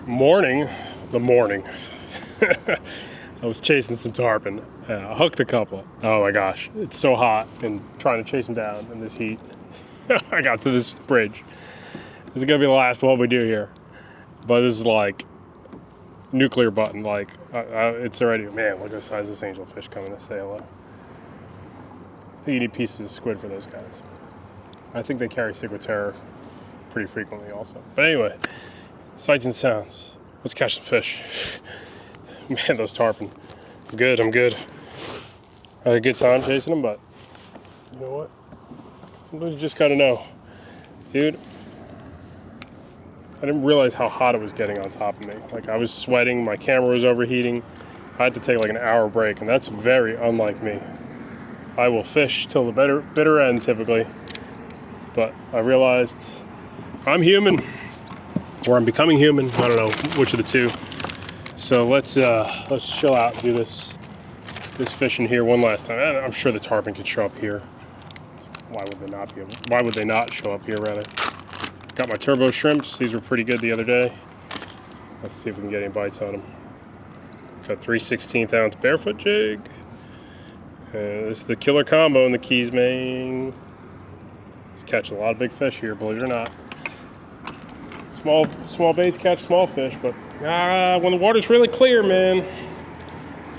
morning, I was chasing some tarpon. I hooked a couple. Oh my gosh, it's so hot and trying to chase them down in this heat. I got to this bridge. This is gonna be the last one we do here. But this is like nuclear button. Like it's already, man, look at the size of this angelfish coming to say hello. I think you need pieces of squid for those guys. I think they carry ciguatera pretty frequently also. But anyway, sights and sounds. Let's catch some fish. Man, those tarpon. I'm good. I had a good time chasing them, but you know what? Sometimes you just gotta know. Dude, I didn't realize how hot it was getting on top of me. Like, I was sweating, my camera was overheating. I had to take like an hour break, and that's very unlike me. I will fish till the bitter end typically, but I realized I'm human, or I'm becoming human. I don't know which of the two. So let's chill out and do this fishing here one last time. I'm sure the tarpon could show up here. Why would they not show up here, rather? Got my turbo shrimps. These were pretty good the other day. Let's see if we can get any bites on them. Got 3/16 ounce barefoot jig. This is the killer combo in the Keys, man. It's catching a lot of big fish here, believe it or not. Small baits catch small fish, but when the water's really clear, man,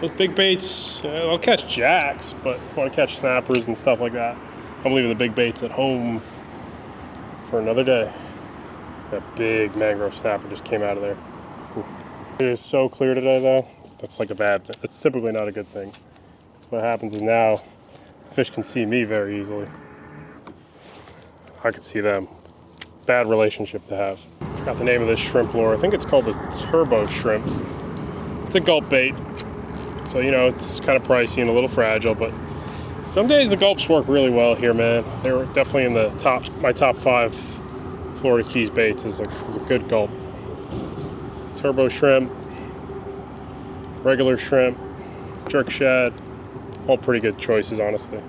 those big baits, they'll catch jacks, but if you want to catch snappers and stuff like that, I'm leaving the big baits at home for another day. That big mangrove snapper just came out of there. Ooh. It is so clear today, though. That's like a bad thing. It's typically not a good thing. What happens is now fish can see me very easily. I could see them. Bad relationship to have. Forgot the name of this shrimp lure. I think it's called the turbo shrimp. It's a gulp bait, so you know it's kind of pricey and a little fragile, but some days the gulps work really well here, man. They were definitely in the my top 5 Florida Keys baits is a good gulp. Turbo shrimp, regular shrimp, jerk shad, all pretty good choices, honestly.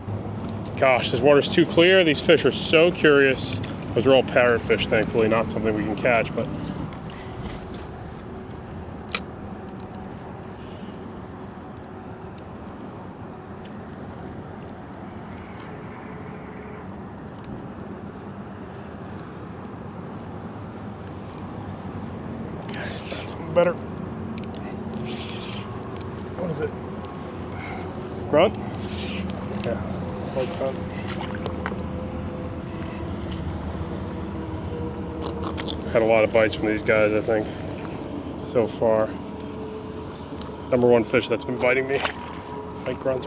Gosh, this water's too clear. These fish are so curious. Those are all parrotfish, thankfully, not something we can catch, but that's something better. What is it? Grunt? Yeah, white grunt. Had a lot of bites from these guys, I think, so far. It's number 1 fish that's been biting me. White grunt's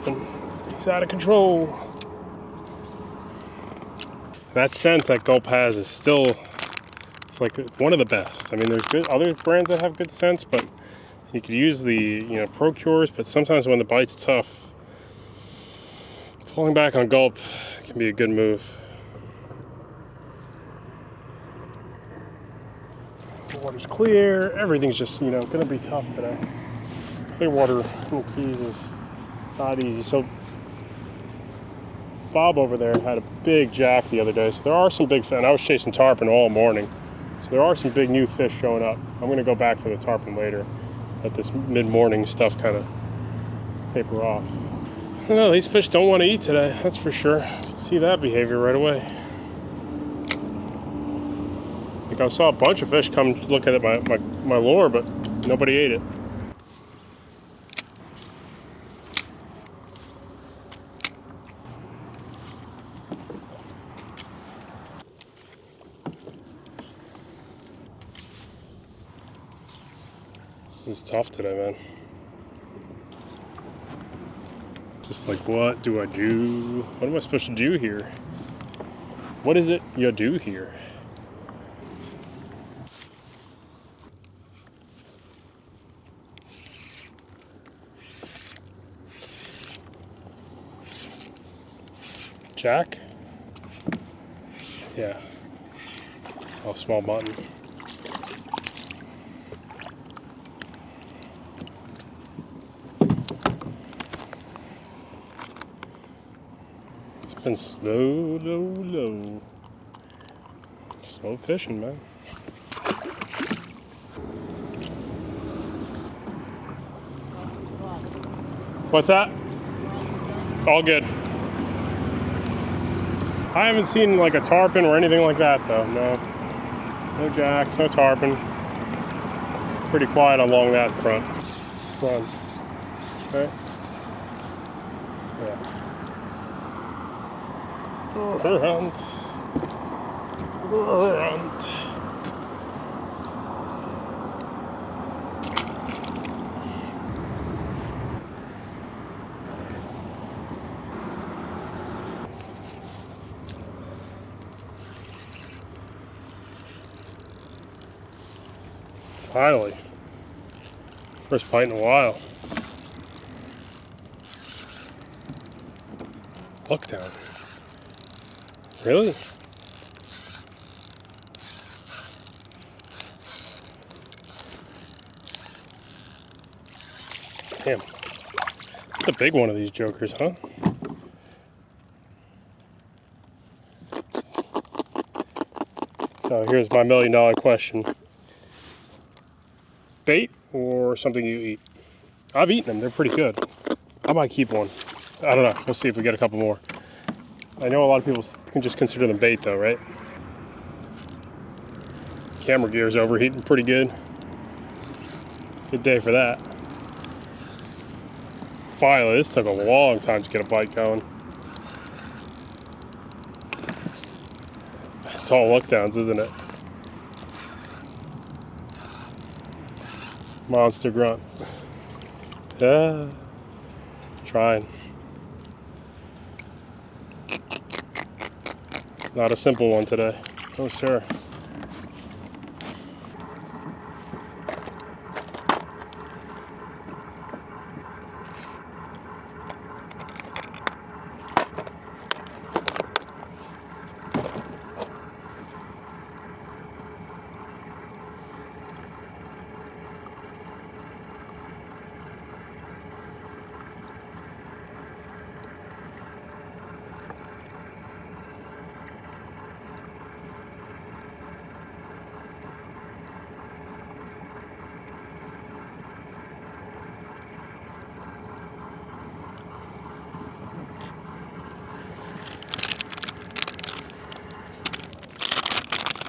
he's out of control. That scent that Gulp has is still, it's like one of the best. I mean, there's other brands that have good scents, but you could use the, Procures, but sometimes when the bite's tough, falling back on Gulp can be a good move. The water's clear, everything's just, gonna be tough today. Clear water in the Keys is not easy. So Bob over there had a big jack the other day, so there are some big fish, and I was chasing tarpon all morning. So there are some big new fish showing up. I'm gonna go back for the tarpon later. Let this mid-morning stuff kind of taper off. I don't know, these fish don't want to eat today, that's for sure. You can see that behavior right away. Like, I saw a bunch of fish come look at my lure, but nobody ate it. This is tough today, man. Just like, what do I do? What am I supposed to do here? What is it you do here? Jack? Yeah. Oh, small mutton. It's been slow. Slow fishing, man. What's that? All good. I haven't seen like a tarpon or anything like that though, no. No jacks, no tarpon. Pretty quiet along that front. Grunts. Okay. Yeah. Grunt. Grunt. Finally. First bite in a while. Lookdown. Really? Damn. It's a big one of these jokers, huh? So here's my $1,000,000 question. Bait or something you eat? I've eaten them, they're pretty good. I might keep one. I don't know, we'll see if we get a couple more. I know a lot of people can just consider them bait though, right? Camera gear's overheating pretty good. Good day for that. Finally, this took a long time to get a bite going. It's all lookdowns, isn't it? Monster grunt. Yeah. Trying. Not a simple one today. Oh, sir.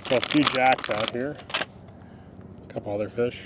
So a few jacks out here, a couple other fish.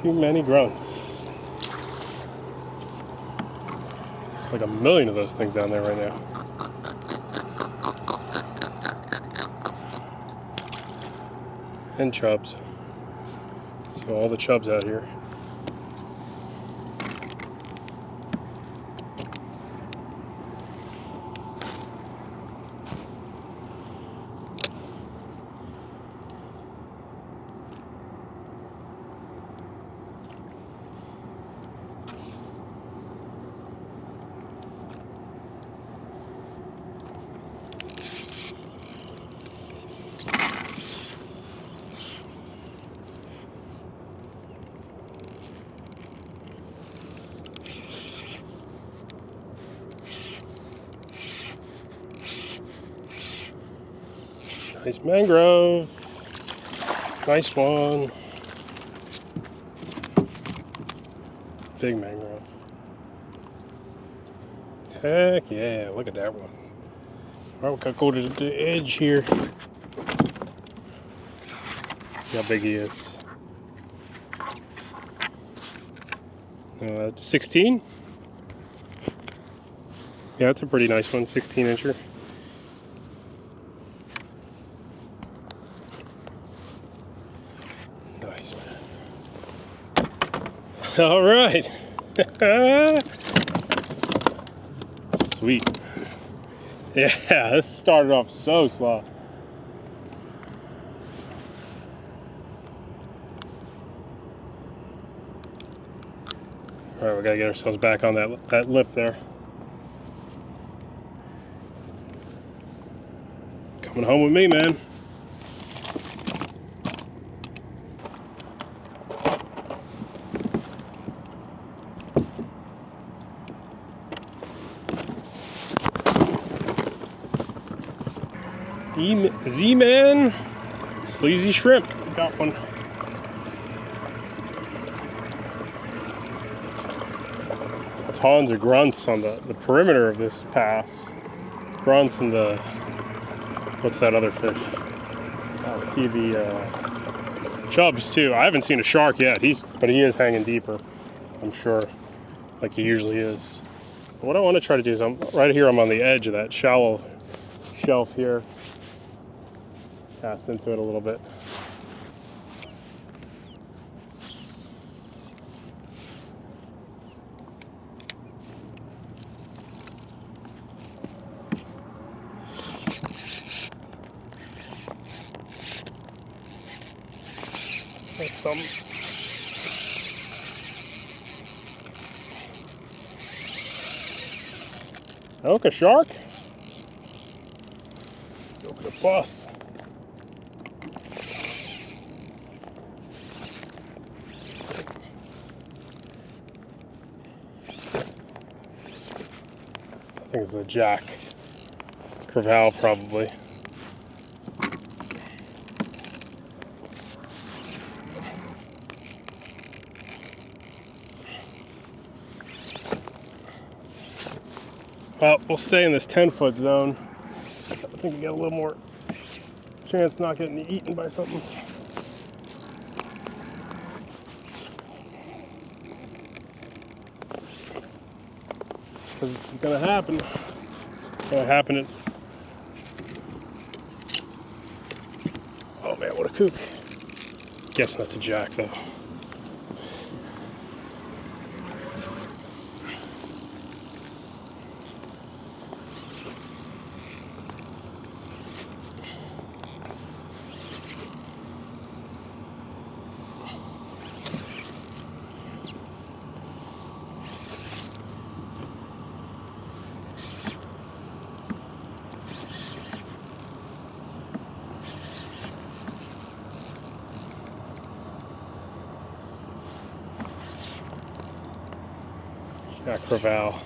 Too many grunts. There's like 1,000,000 of those things down there right now. And chubs. So all the chubs out here. Nice mangrove. Nice one. Big mangrove. Heck yeah, look at that one. All right, we're gonna go to the edge here. See how big he is. 16? Yeah, that's a pretty nice one, 16-incher. Nice, man. All right. Sweet. Yeah, this started off so slow. All right, we gotta get ourselves back on that lip there. Coming home with me, man. Z-Man, sleazy shrimp. Got one. Tons of grunts on the perimeter of this pass. Grunts and the, what's that other fish? I see the chubs too. I haven't seen a shark yet. But he is hanging deeper, I'm sure, like he usually is. But what I want to try to do is I'm on the edge of that shallow shelf here. Cast into it a little bit. Some. Look, a shark. Look at the bus. I think it's a jack. Crevalle, probably. Well, we'll stay in this 10-foot zone. I think we get a little more chance not getting eaten by something. Because it's gonna happen. It's gonna happen. Oh man, what a kook. Guess not to jack though. Got crevalle.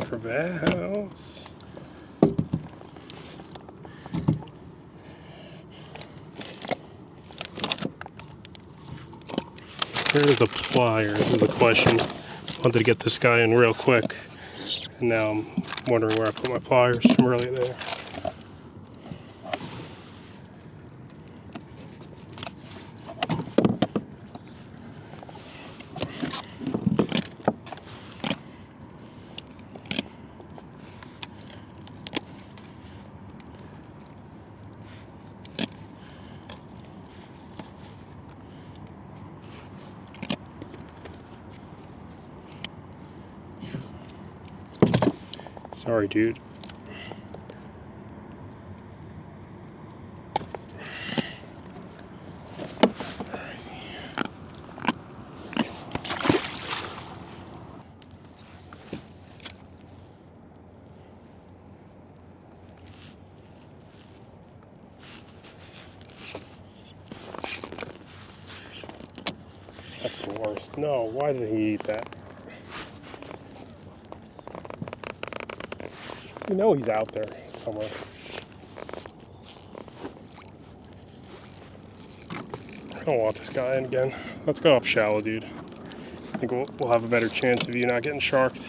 Crevalles. Where's the pliers is the question. Wanted to get this guy in real quick, and now I'm wondering where I put my pliers from earlier there. Sorry, dude. That's the worst. No, why did he eat that? You know he's out there somewhere. I don't want this guy in again. Let's go up shallow, dude. I think we'll have a better chance of you not getting sharked.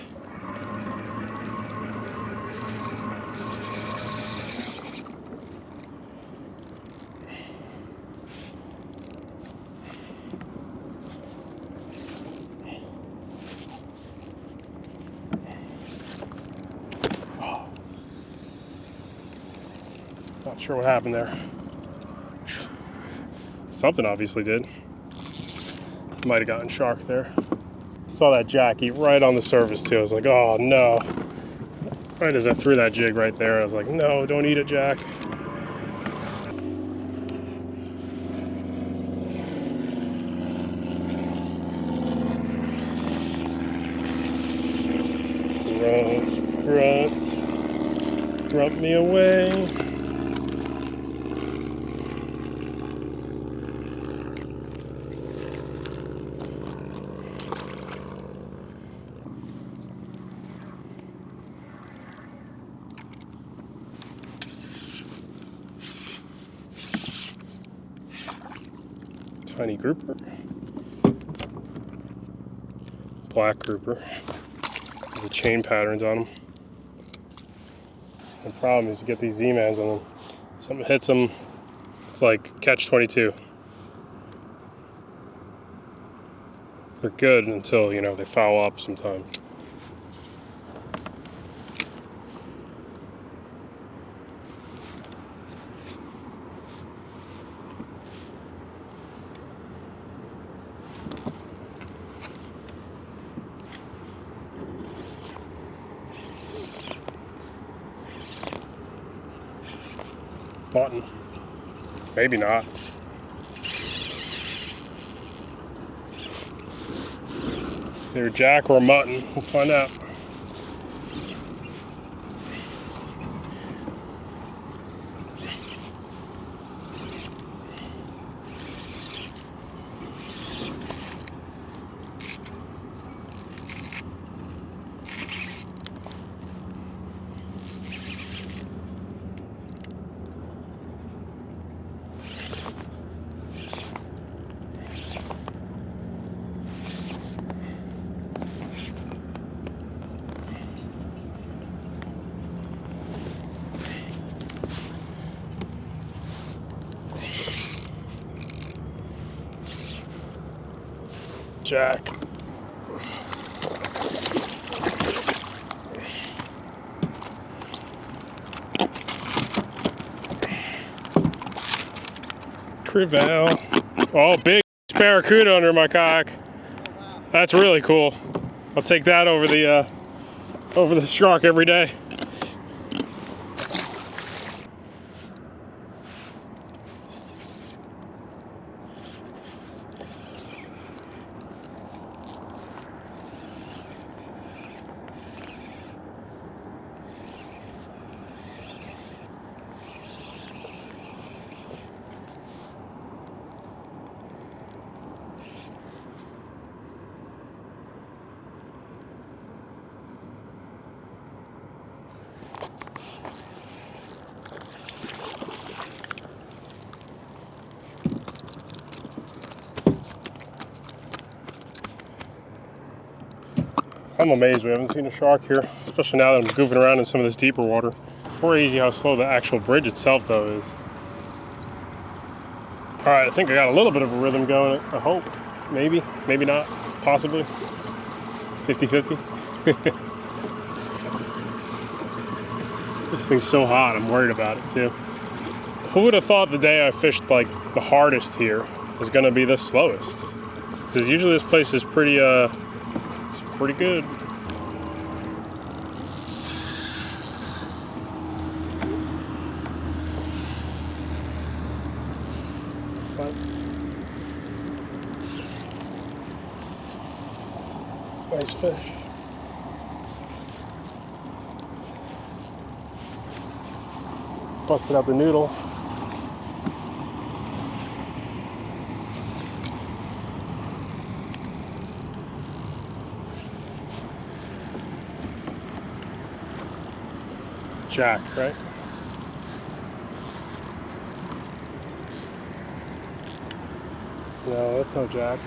Not sure what happened there. Something obviously did. Might have gotten shark there. Saw that jack eat right on the surface too. I was like, oh no. Right as I threw that jig right there, I was like, no, don't eat it, Jack. Grunt me away. Tiny grouper. Black grouper. The chain patterns on them. The problem is you get these Z-mans on them. Something hits them, it's like catch-22. They're good until, you know, they foul up sometimes. Mutton. Maybe not. Either jack or mutton. We'll find out. Jack. Crevalle. Oh, big barracuda under my kayak. That's really cool. I'll take that over the shark every day. I'm amazed we haven't seen a shark here, especially now that I'm goofing around in some of this deeper water. Crazy how slow the actual bridge itself though is. Alright, I think I got a little bit of a rhythm going, I hope. Maybe, maybe not, possibly. 50-50. This thing's so hot, I'm worried about it too. Who would have thought the day I fished like the hardest here is gonna be the slowest? Because usually this place is pretty good. Nice fish. Busted out the noodle. Jack, right? No, that's no jack.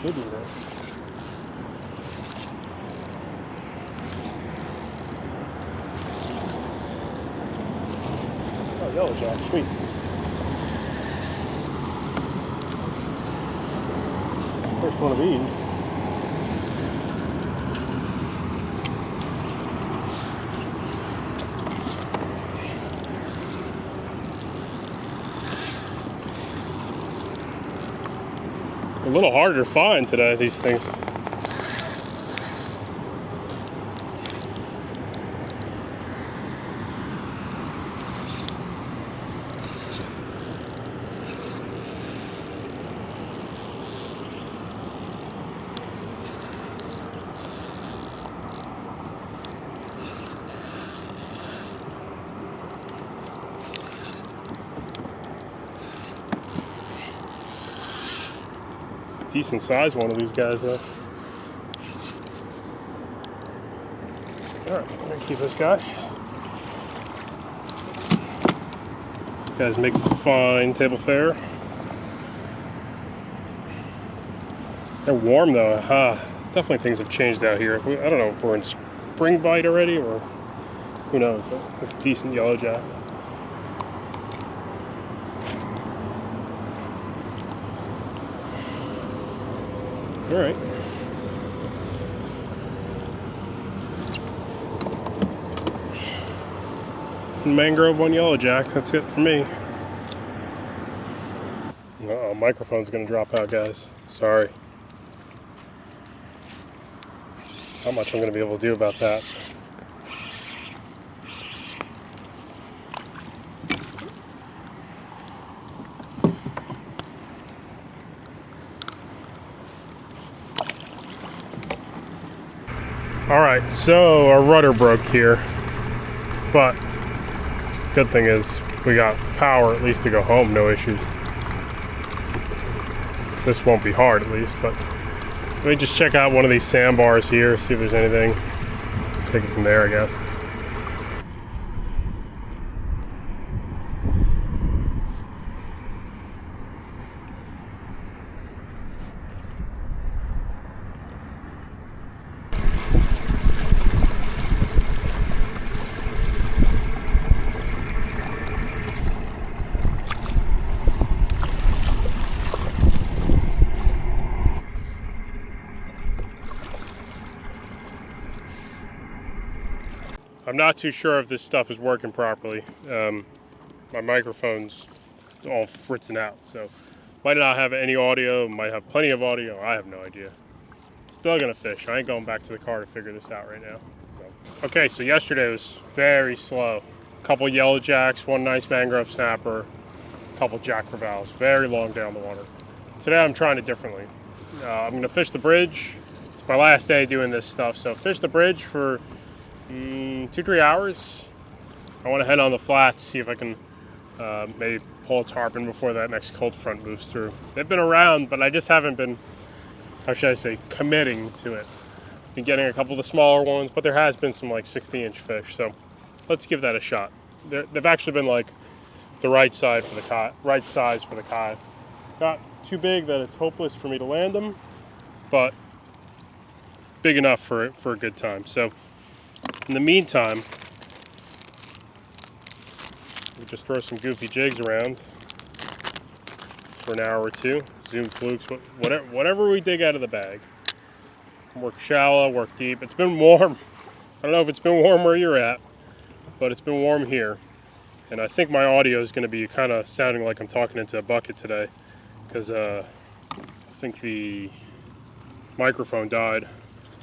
Should be there. Oh, yellow jack, sweet. First one of these. A little harder to find today, these things. Decent size one of these guys though. Alright, I'm gonna keep this guy. These guys make fine table fare. They're warm though. Definitely things have changed out here. I don't know if we're in spring bite already or who knows, but it's decent yellowjack. All right. Mangrove on yellowjack. That's it for me. Uh-oh, microphone's gonna drop out, guys. Sorry. How much I'm gonna be able to do about that? Alright, so our rudder broke here, but good thing is we got power at least to go home, no issues. This won't be hard at least, but let me just check out one of these sandbars here, see if there's anything. Take it from there, I guess. I'm not too sure if this stuff is working properly. My microphone's all fritzing out, so might not have any audio, might have plenty of audio, I have no idea. Still gonna fish. I ain't going back to the car to figure this out right now. So. Okay, so yesterday was very slow. A couple yellowjacks, one nice mangrove snapper, a couple jack crevalles, very long down the water. Today I'm trying it differently. I'm gonna fish the bridge. It's my last day doing this stuff, so fish the bridge for 2-3 hours. I want to head on the flats, see if I can maybe pull a tarpon before that next cold front moves through. They've been around, but I just haven't been, how should I say, committing to it. Been getting a couple of the smaller ones, but there has been some like 60-inch fish, so let's give that a shot. They've actually been like the right size for the kayak. Not too big that it's hopeless for me to land them, but big enough for a good time. So in the meantime, we just throw some goofy jigs around for an hour or two. Zoom flukes, whatever we dig out of the bag. Work shallow, work deep. It's been warm. I don't know if it's been warm where you're at, but it's been warm here. And I think my audio is going to be kind of sounding like I'm talking into a bucket today, because I think the microphone died.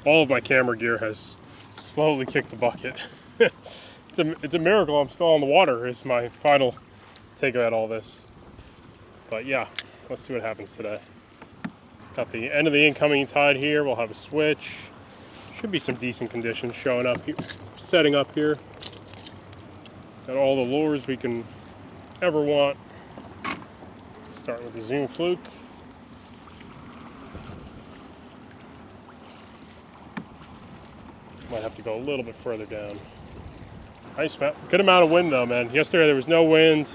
All of my camera gear has slowly kicked the bucket. It's a miracle I'm still on the water is my final take about all this. But yeah, let's see what happens today. Got the end of the incoming tide here. We'll have a switch. Should be some decent conditions showing up here, setting up here. Got all the lures we can ever want. Starting with the Zoom fluke. Might have to go a little bit further down. Nice, good amount of wind though, man. Yesterday there was no wind.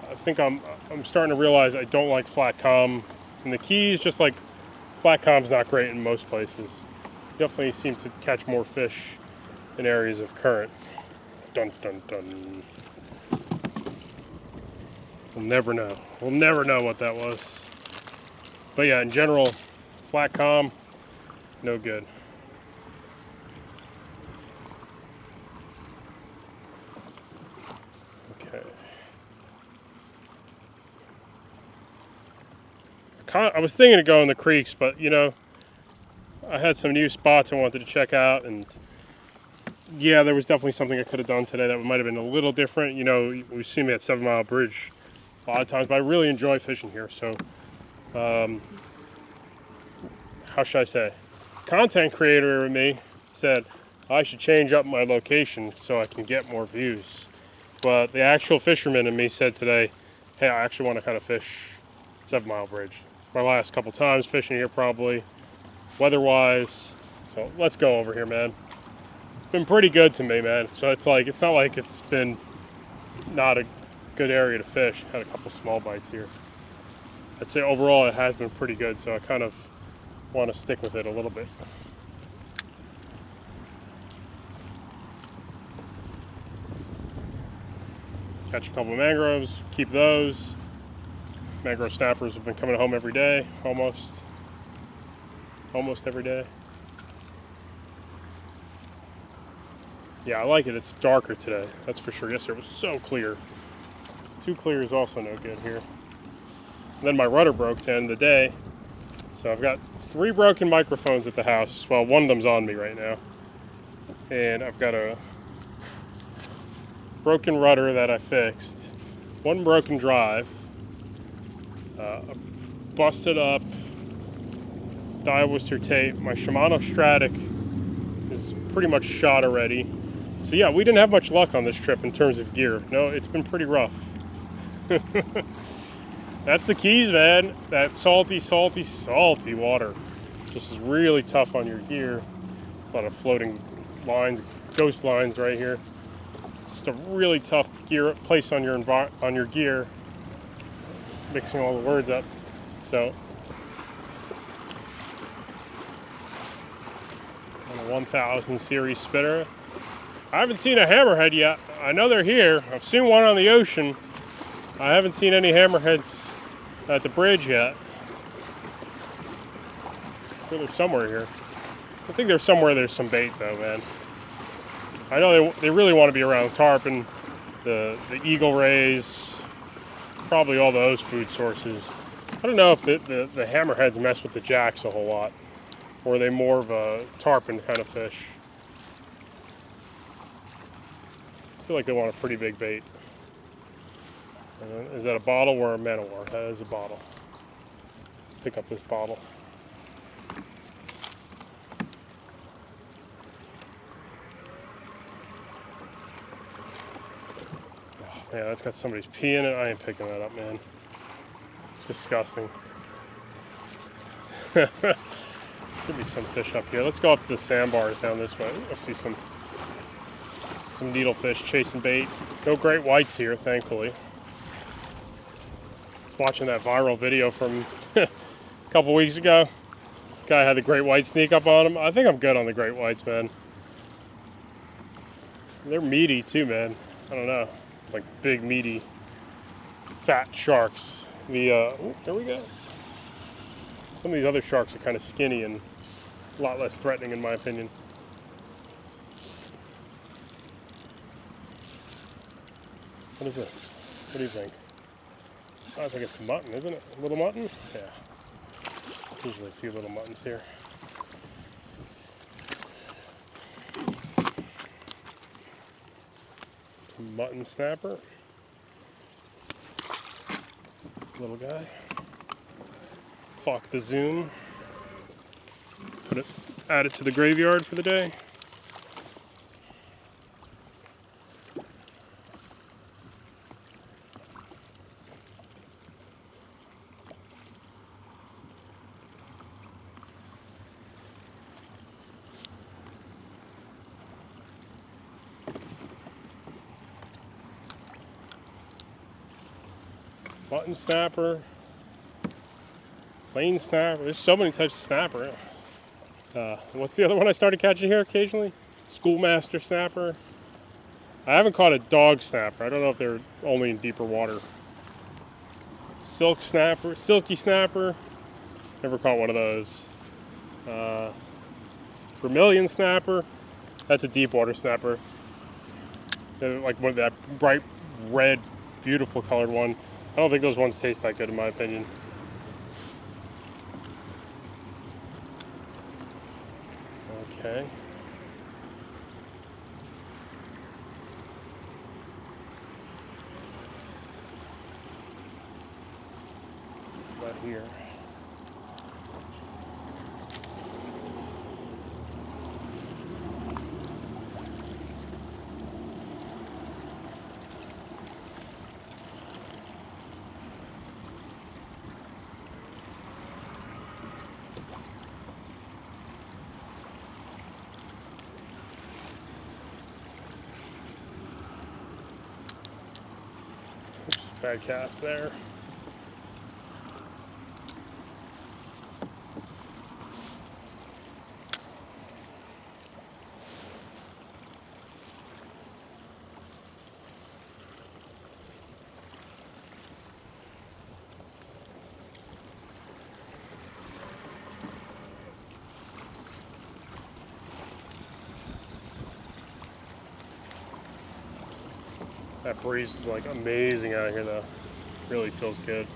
I think I'm starting to realize I don't like flat calm. And the Keys, just like flat calm's not great in most places. Definitely seem to catch more fish in areas of current. Dun dun dun. We'll never know. We'll never know what that was. But yeah, in general, flat calm, no good. I was thinking of going the creeks, but you know, I had some new spots I wanted to check out, and yeah, there was definitely something I could have done today that might have been a little different. You know, we've seen me at 7 Mile Bridge a lot of times, but I really enjoy fishing here. So, how should I say? Content creator in me said I should change up my location so I can get more views. But the actual fisherman in me said today, hey, I actually want to kind of fish 7 Mile Bridge. My last couple times fishing here probably, weather-wise. So let's go over here, man. It's been pretty good to me, man. So it's not like it's been not a good area to fish. Had a couple small bites here. I'd say overall it has been pretty good, so I kind of want to stick with it a little bit. Catch a couple of mangroves, keep those. Mangrove snappers have been coming home every day, almost every day. Yeah, I like it. It's darker today, that's for sure. Yesterday it was so clear. Too clear is also no good here. And then my rudder broke to end the day. So I've got 3 broken microphones at the house. Well, one of them's on me right now. And I've got a broken rudder that I fixed. 1 broken drive. A busted up Dieworcester tape. My Shimano Stratic is pretty much shot already. So yeah, we didn't have much luck on this trip in terms of gear. No, it's been pretty rough. That's the keys, man. That salty, salty, salty water just is really tough on your gear. There's a lot of floating lines, ghost lines right here. Just a really tough place on your gear. Mixing all the words up. So on a 1000 series spinner. I haven't seen a hammerhead yet. I know they're here. I've seen one on the ocean. I haven't seen any hammerheads at the bridge yet. I'm sure they're somewhere here. I think there's somewhere there's some bait though, man. I know they really want to be around tarpon, the eagle rays, probably all those food sources. I don't know if the hammerheads mess with the jacks a whole lot, or are they more of a tarpon kind of fish? I feel like they want a pretty big bait. Is that a bottle or a man-o-war? That is a bottle. Let's pick up this bottle. Oh, man, that's got somebody's pee in it. I ain't picking that up, man. It's disgusting. Should be some fish up here. Let's go up to the sandbars down this way. I see some needlefish chasing bait. No great whites here, thankfully. Watching that viral video from a couple weeks ago. Guy had the great white sneak up on him. I think I'm good on the great whites, man. They're meaty too, man. I don't know, like big meaty fat sharks. There we go. Some of these other sharks are kind of skinny and a lot less threatening in my opinion. What is this? What do you think? I think it's mutton, isn't it? A little mutton? Yeah. Usually a few little muttons here. Mutton snapper. Little guy. Clock the zoom. Add it to the graveyard for the day. Mutton snapper, plain snapper. There's so many types of snapper. What's the other one I started catching here occasionally? Schoolmaster snapper. I haven't caught a dog snapper. I don't know if they're only in deeper water. Silk snapper, silky snapper. Never caught one of those. Vermilion snapper. That's a deep water snapper. Like one of that bright red, beautiful colored one. I don't think those ones taste that good in my opinion. Okay. About here. Oops, bad cast there. That breeze is like amazing out here though. Really feels good.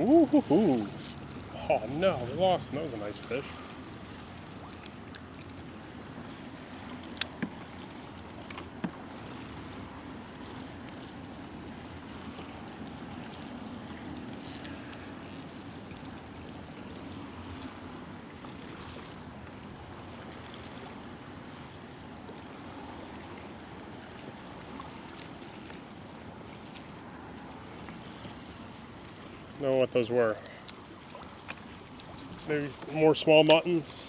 Ooh, hoo, hoo. Oh no, we lost. That was a nice fish. Know what those were. Maybe more small muttons.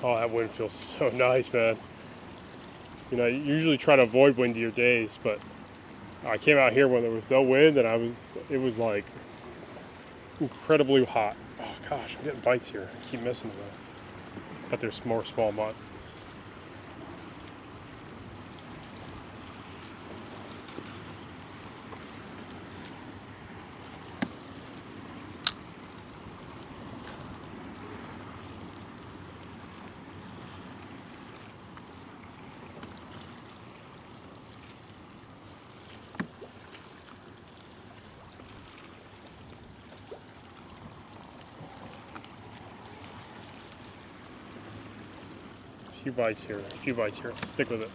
Oh, that wind feels so nice, man. You know, you usually try to avoid windier days, but I came out here when there was no wind, and it was like incredibly hot. Oh gosh, I'm getting bites here. I keep missing them. But there's more small muttons. A few bites here, a few bites here. Stick with it.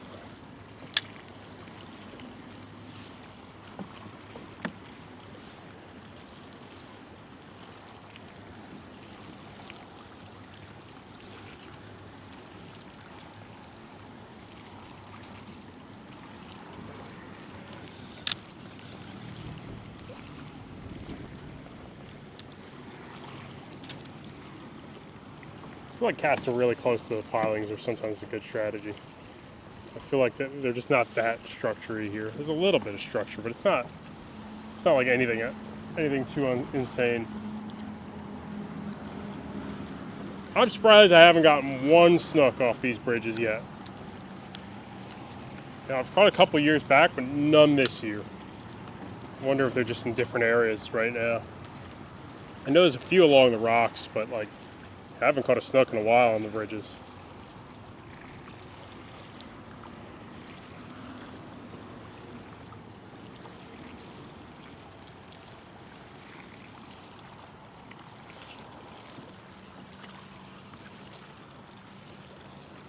I feel like casting really close to the pilings are sometimes a good strategy. I feel like they're just not that structure-y here. There's a little bit of structure, but it's not like anything too insane. I'm surprised I haven't gotten one snook off these bridges yet. Now, I've caught a couple years back, but none this year. I wonder if they're just in different areas right now. I know there's a few along the rocks, but like, I haven't caught a snook in a while on the bridges.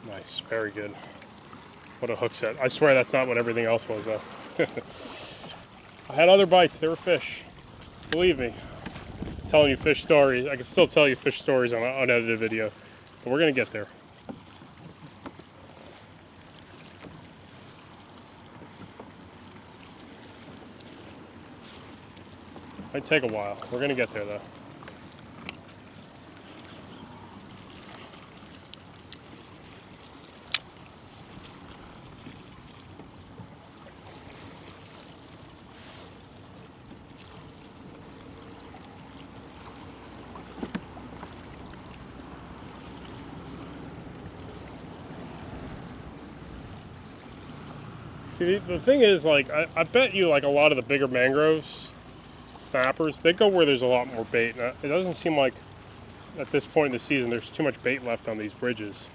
Nice, very good. What a hook set. I swear that's not what everything else was though. I had other bites, they were fish. Believe me. I'm telling you fish stories. I can still tell you fish stories on an unedited video. But we're gonna get there. Might take a while. We're gonna get there though. See, the thing is, like, I bet you, like, a lot of the bigger mangroves, snappers, they go where there's a lot more bait. And it doesn't seem like, at this point in the season, there's too much bait left on these bridges.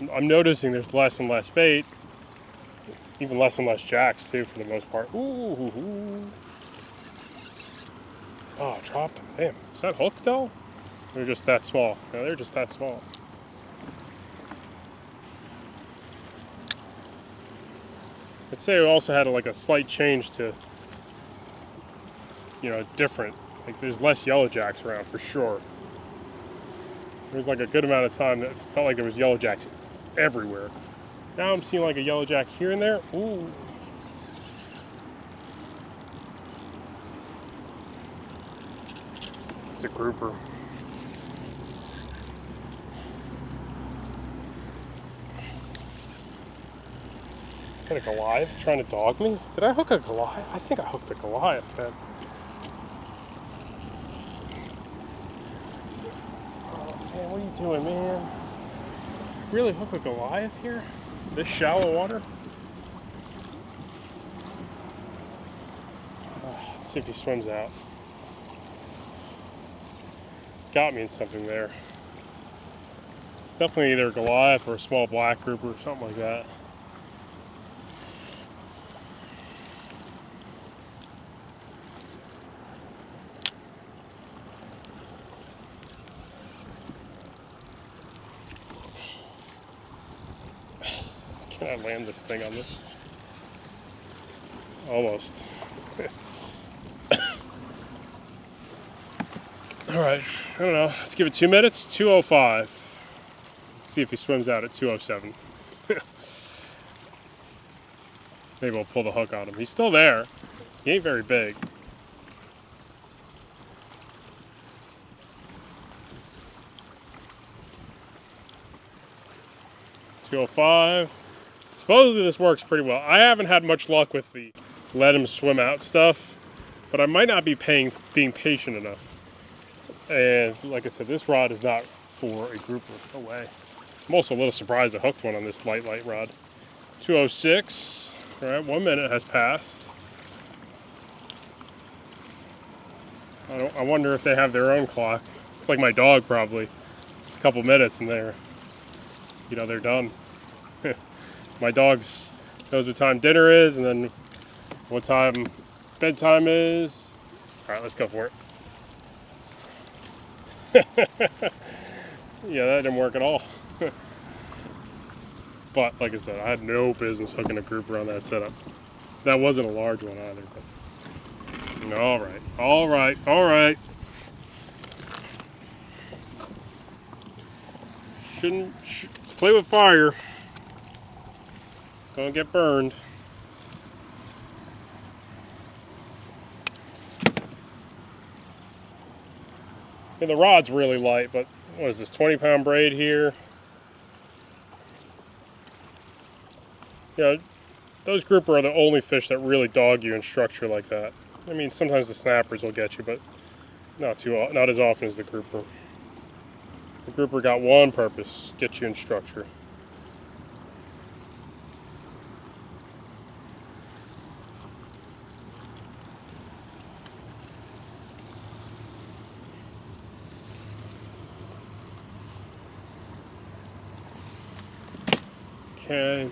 I'm noticing there's less and less bait, even less and less jacks too, for the most part. Ooh. Oh, I dropped them. Damn, is that hooked though? They're just that small. No, they're just that small. I'd say we also had like a slight change to, different. Like there's less yellow jacks around for sure. There was like a good amount of time that felt like there was yellow jacks everywhere. Now I'm seeing like a yellow jack here and there. Ooh. It's a grouper. Got a Goliath trying to dog me? Did I hook a Goliath? I think I hooked a Goliath, man. Oh man, what are you doing, man? Really hook a Goliath here? This shallow water? Let's see if he swims out. Got me in something there. It's definitely either a Goliath or a small black grouper or something like that. Can I land this thing on this? Almost. Alright, I don't know. Let's give it 2 minutes. 2:05. Let's see if he swims out at 2:07. Maybe we'll pull the hook on him. He's still there. He ain't very big. $2:05. Supposedly this works pretty well. I haven't had much luck with the let him swim out stuff, but I might not be being patient enough. And like I said, this rod is not for a grouper. No way. I'm also a little surprised I hooked one on this light rod. 2:06. All right, 1 minute has passed. I wonder if they have their own clock. It's like my dog probably. It's a couple minutes and they're done. My dog's knows what time dinner is and then what time bedtime is. All right, let's go for it. Yeah, that didn't work at all. But like I said, I had no business hooking a grouper on that setup. That wasn't a large one either. But all right. Shouldn't play with fire. Gonna get burned. And the rod's really light, but what is this, 20-pound braid here? Those grouper are the only fish that really dog you in structure like that. I mean, sometimes the snappers will get you, but not as often as the grouper. The grouper got one purpose: get you in structure. Okay,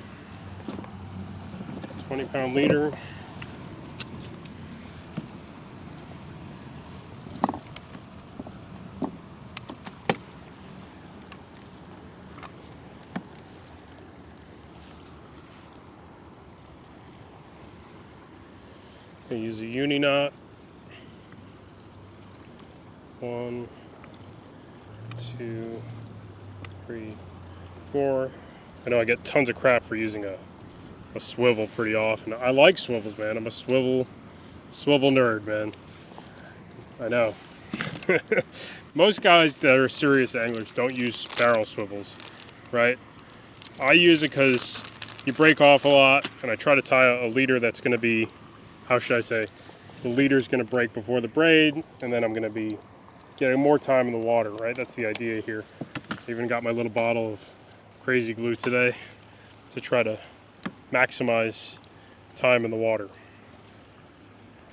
20-pound leader. I use a uni knot. 1, 2, 3, 4. I know I get tons of crap for using a swivel pretty often. I like swivels, man. I'm a swivel nerd, man. I know. Most guys that are serious anglers don't use barrel swivels, right? I use it because you break off a lot, and I try to tie a leader that's going to be, how should I say, the leader's going to break before the braid, and then I'm going to be getting more time in the water, right? That's the idea here. I even got my little bottle of crazy glue today to try to maximize time in the water.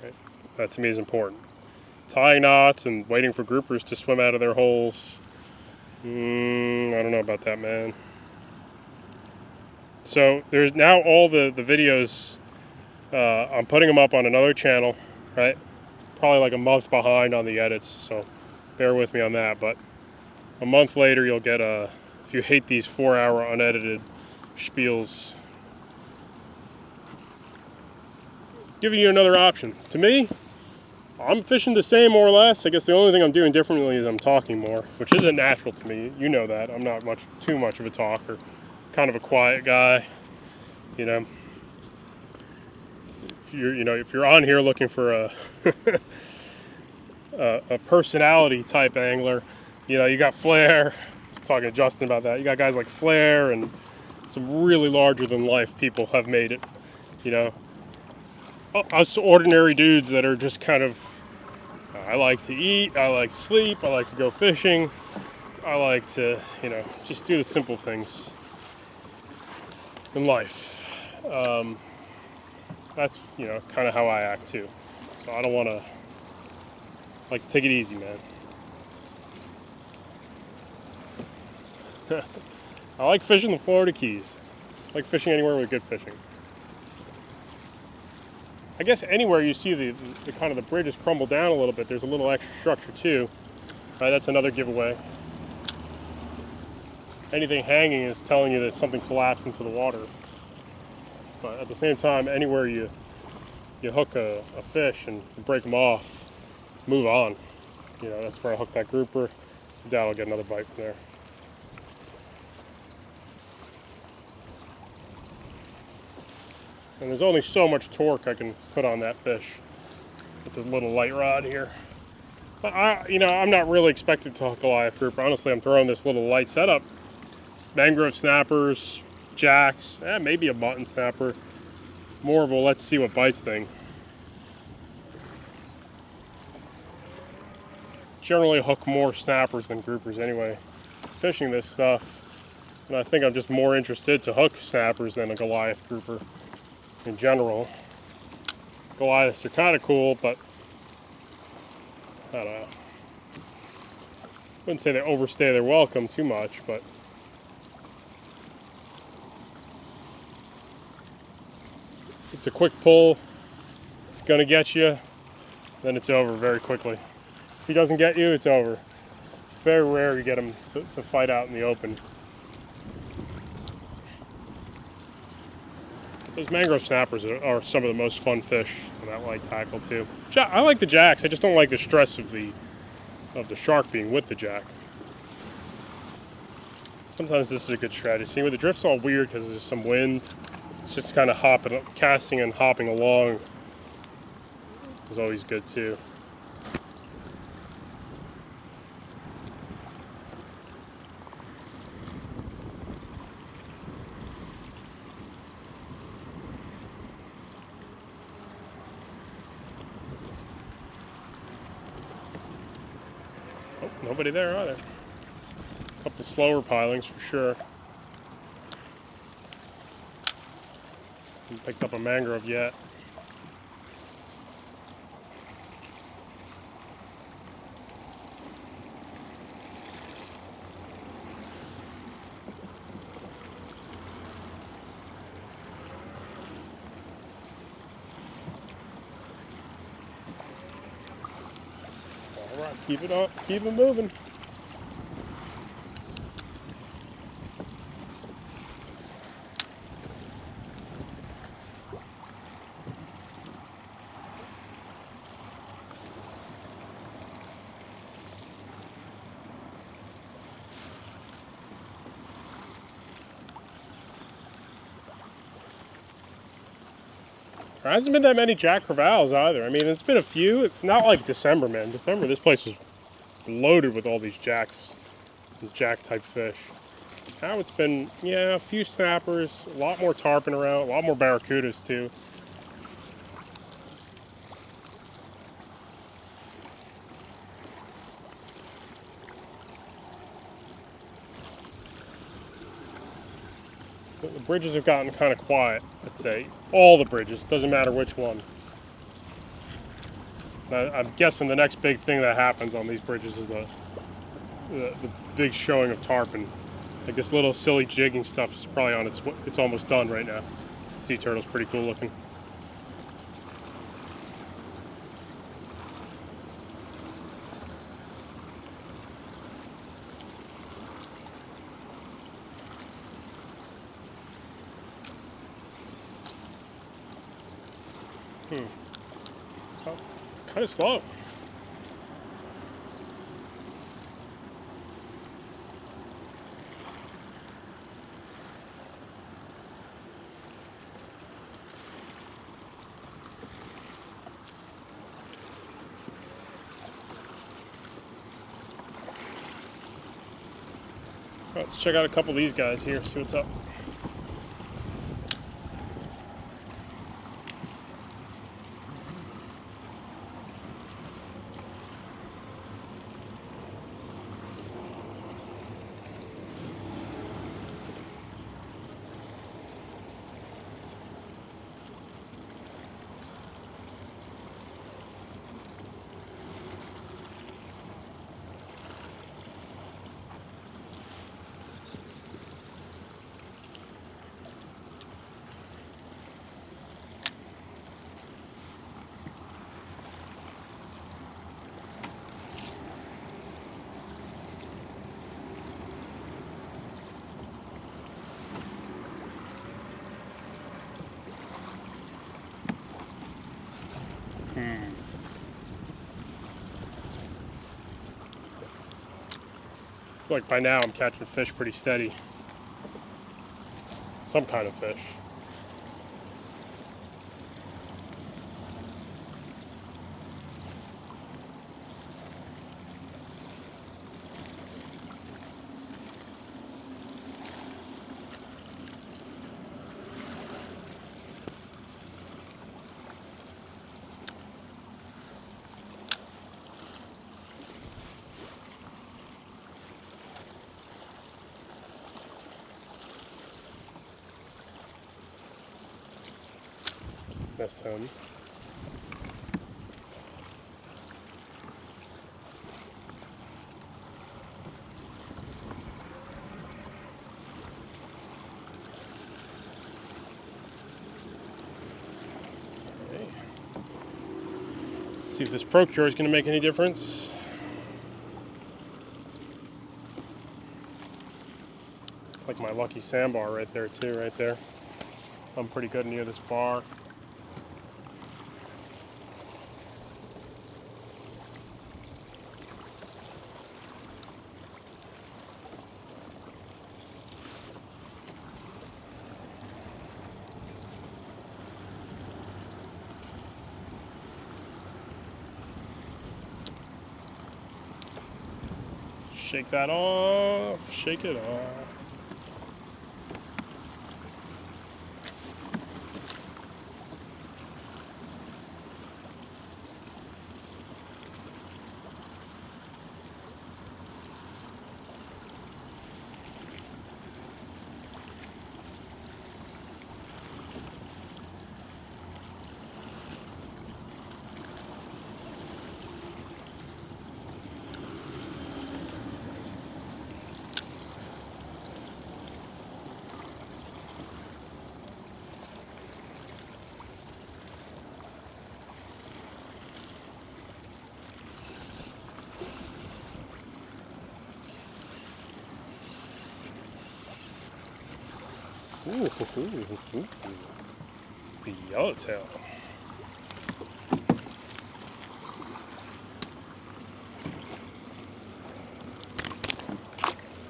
Right? That to me is important. Tying knots and waiting for groupers to swim out of their holes. I don't know about that, man. So there's now all the videos, I'm putting them up on another channel, right? Probably like a month behind on the edits, so bear with me on that. But a month later, you'll get if you hate these 4-hour unedited spiels, giving you another option. To me, I'm fishing the same more or less. I guess the only thing I'm doing differently is I'm talking more, which isn't natural to me. You know that. I'm not too much of a talker. Kind of a quiet guy, you know. If you're on here looking for a a personality type angler, you got Flair. I was talking to Justin about that. You got guys like Flair and some really larger than life people have made it. Us ordinary dudes that are just kind of, I like to eat, I like to sleep, I like to go fishing, I like to, just do the simple things in life. That's, kind of how I act too. So I don't want to, like to take it easy, man. I like fishing the Florida Keys. I like fishing anywhere with good fishing. I guess anywhere you see the kind of the bridges crumble down a little bit, there's a little extra structure too. Right, that's another giveaway. Anything hanging is telling you that something collapsed into the water. But at the same time, anywhere you hook a fish and break them off, move on. That's where I hook that grouper. I doubt I'll get another bite from there. And there's only so much torque I can put on that fish with the little light rod here. But I'm not really expected to hook a Goliath grouper. Honestly, I'm throwing this little light setup. Mangrove snappers, jacks, maybe a mutton snapper. More of a let's see what bites thing. Generally hook more snappers than groupers anyway. Fishing this stuff, and I think I'm just more interested to hook snappers than a Goliath grouper. In general, Goliaths are kind of cool, but I don't know. Wouldn't say they overstay their welcome too much, but it's a quick pull. It's gonna get you, then it's over very quickly. If he doesn't get you, it's over. It's very rare you get him to fight out in the open. Those mangrove snappers are some of the most fun fish on that light tackle too. I like the jacks. I just don't like the stress of the shark being with the jack. Sometimes this is a good strategy. See, where the drift's all weird because there's some wind. It's just kind of casting and hopping along is always good too. Nobody there either. A couple slower pilings for sure. Haven't picked up a mangrove yet. Alright, keep it up, keep it moving. There hasn't been that many jack crevalles either. I mean, it's been a few. It's not like December, man. December, this place was loaded with all these jacks, these jack type fish. Now it's been, yeah, a few snappers, a lot more tarpon around, a lot more barracudas too. The bridges have gotten kind of quiet, I'd say. All the bridges, doesn't matter which one. I'm guessing the next big thing that happens on these bridges is the big showing of tarpon. Like this little silly jigging stuff is probably on it's almost done right now. Sea turtle's pretty cool looking. Kind of slow. Let's check out a couple of these guys here, see what's up. I feel like by now I'm catching fish pretty steady. Some kind of fish. Missed him. Okay. Let's see if this Procure is going to make any difference. It's like my lucky Sandbar right there too, right there. I'm pretty good near this bar. Shake that off, shake it off. Ooh, it's a yellowtail.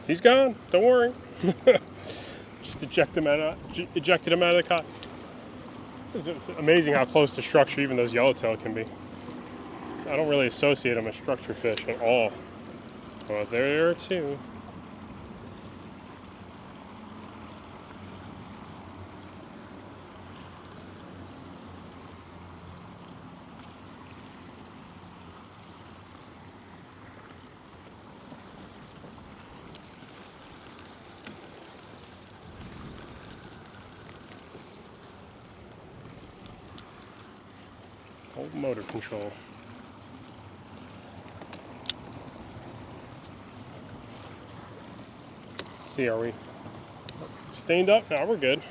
He's gone. Don't worry. Just ejected him out of the cot. It's amazing how close to structure even those yellowtail can be. I don't really associate them as structure fish at all. Well, there are two. Hold motor control. see, are we stained up? No, we're good.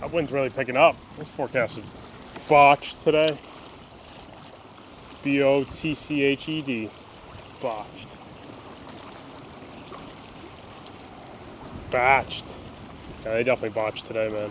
That wind's really picking up. This forecast is botched today. B-O-T-C-H-E-D. Botched. Batched. Yeah, they definitely botched today, man.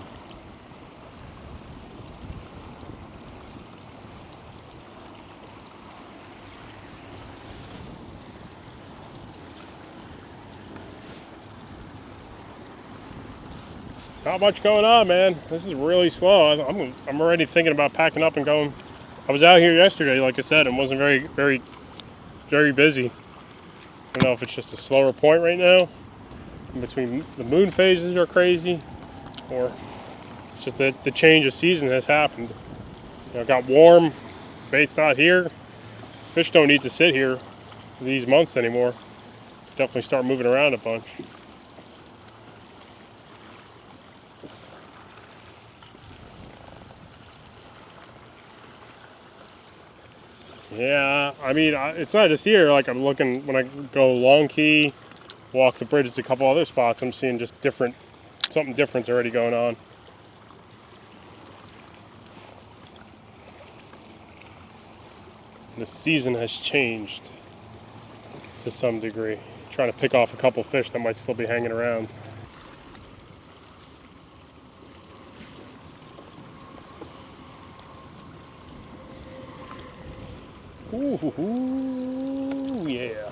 Not much going on, man. This is really slow. I'm already thinking about packing up and going. I was out here yesterday, like I said, and wasn't very busy. I don't know if it's just a slower point right now. In between the moon phases are crazy, or just that the change of season has happened. You know, it got warm, bait's not here. Fish don't need to sit here for these months anymore. Definitely start moving around a bunch. Yeah, I mean, it's not just here. Like, I'm looking, when I go long key, walk the bridge to a couple other spots, I'm seeing just something different's already going on. The season has changed to some degree. Trying to pick off a couple fish that might still be hanging around. Ooh, yeah.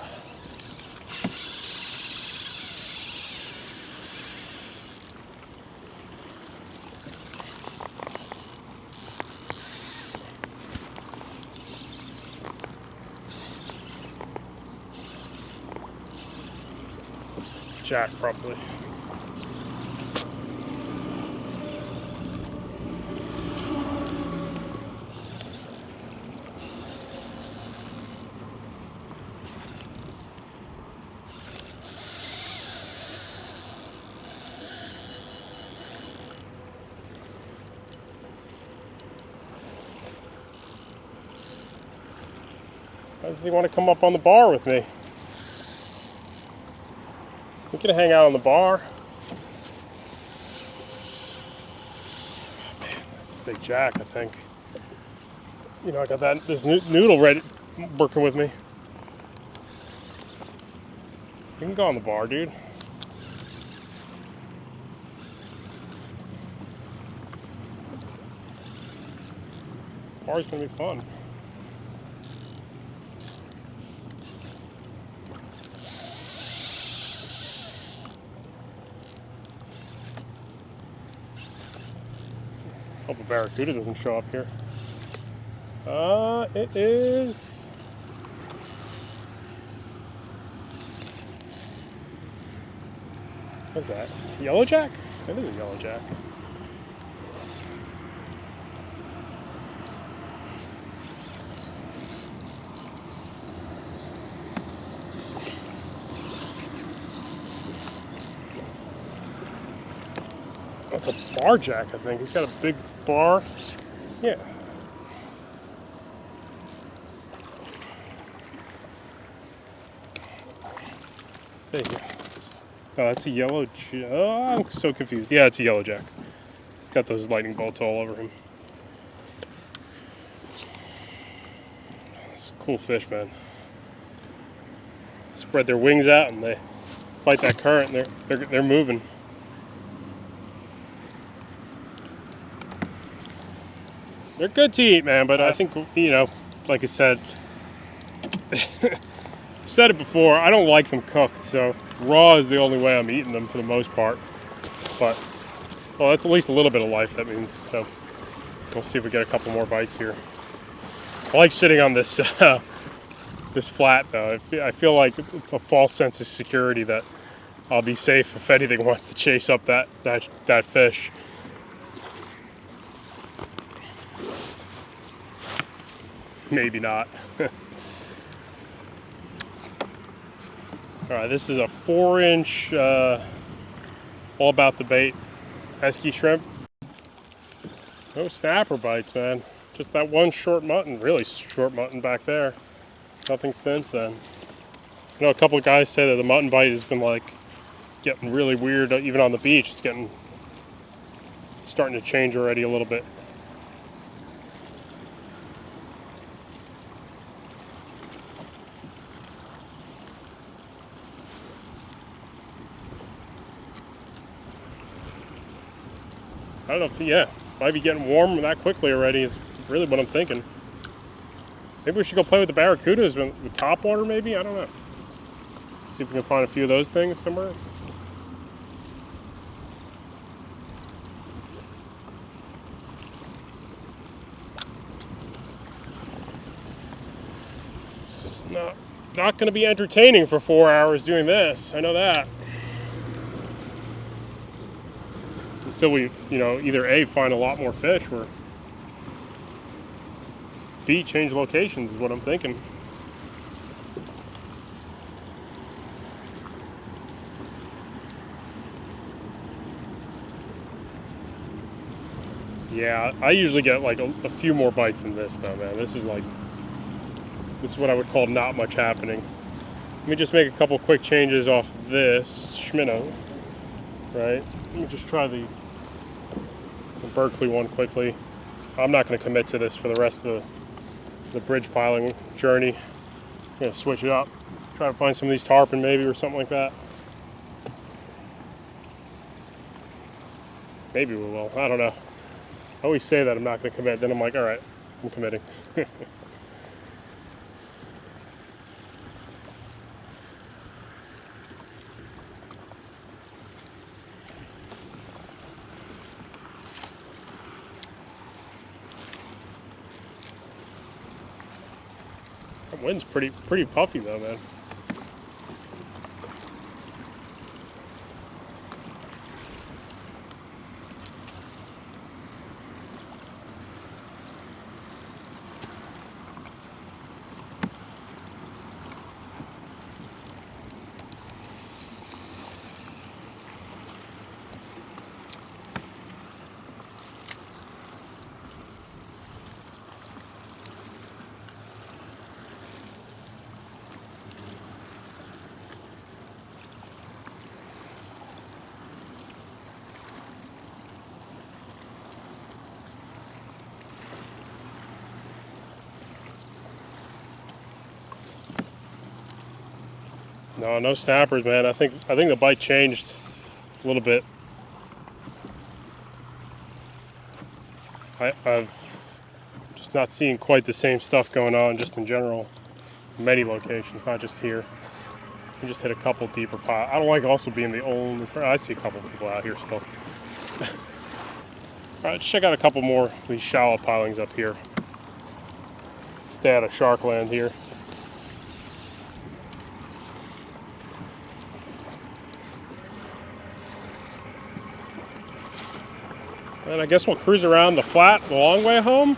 Jack, probably. Why does he want to come up on the bar with me? We can hang out on the bar. Oh, man, that's a big jack, I think. You know, I got this noodle ready, working with me. You can go on the bar, dude. Bar's gonna be fun. Hope a barracuda doesn't show up here. It is. What's that? Yellowjack? It is a yellowjack. That's a barjack, I think. He's got a big bar. Yeah. Say here. Oh, that's a yellow. Oh, I'm so confused. Yeah, it's a yellowjack. He's got those lightning bolts all over him. It's a cool fish, man. Spread their wings out and they fight that current. And they're moving. They're good to eat, man, but I think, you know, like I said, I've said it before, I don't like them cooked, so raw is the only way I'm eating them for the most part. But, well, that's at least a little bit of life, that means, so we'll see if we get a couple more bites here. I like sitting on this this flat though. I feel like it's a false sense of security that I'll be safe if anything wants to chase up that fish. Maybe not. All right, this is a 4-inch, all about the bait, esky shrimp. No snapper bites, man. Just that one short mutton, really short mutton back there. Nothing since then. You know, a couple of guys say that the mutton bite has been like getting really weird, even on the beach. It's starting to change already a little bit. I don't know if, yeah, might be getting warm that quickly already is really what I'm thinking. Maybe we should go play with the barracudas with top water maybe? I don't know. See if we can find a few of those things somewhere. This is not going to be entertaining for 4 hours doing this. I know that. Until we, you know, either A, find a lot more fish, or B, change locations is what I'm thinking. Yeah, I usually get like a few more bites than this though, man. This is what I would call not much happening. Let me just make a couple quick changes off this minnow, right? Let me just try the Berkeley one quickly. I'm not going to commit to this for the rest of the bridge piling journey. I'm going to switch it up. Try to find some of these tarpon maybe or something like that. Maybe we will. I don't know. I always say that I'm not going to commit. Then I'm like, all right, I'm committing. The wind's pretty puffy though, man. No snappers, man. I think the bite changed a little bit. I've just not seeing quite the same stuff going on just in general. Many locations, not just here. We just hit a couple deeper pots. I don't like also being the only. I see a couple people out here still. All right, let's check out a couple more of these shallow pilings up here. Stay out of shark land here. And I guess we'll cruise around the flat the long way home.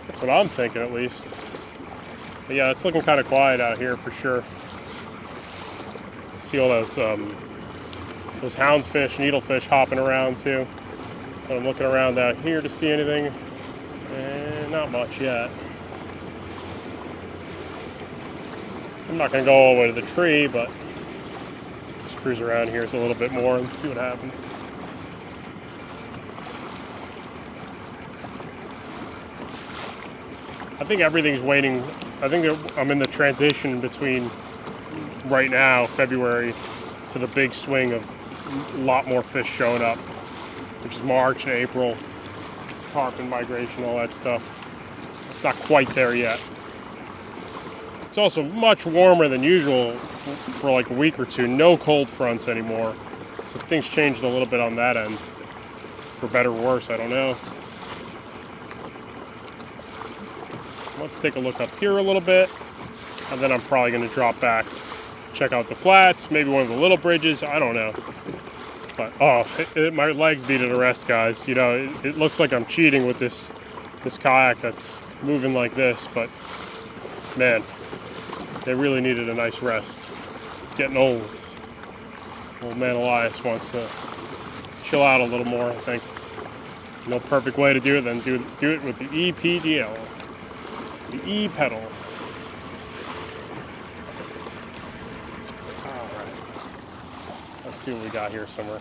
That's what I'm thinking, at least. But yeah, it's looking kind of quiet out here for sure. See all those houndfish, needlefish hopping around too. But I'm looking around out here to see anything, and not much yet. I'm not going to go all the way to the tree, but just cruise around here a little bit more and see what happens. I think everything's waiting. I think that I'm in the transition between right now, February, to the big swing of a lot more fish showing up, which is March and April, tarpon migration, all that stuff. It's not quite there yet. It's also much warmer than usual for like a week or two. No cold fronts anymore. So things changed a little bit on that end. For better or worse, I don't know. Let's take a look up here a little bit. And then I'm probably going to drop back, check out the flats, maybe one of the little bridges. I don't know. But my legs needed a rest, guys. You know, it looks like I'm cheating with this kayak that's moving like this, but man, they really needed a nice rest. Getting old. Old man Elias wants to chill out a little more, I think. No perfect way to do it than do it with the ePDL, the E pedal. All right, let's see what we got here somewhere.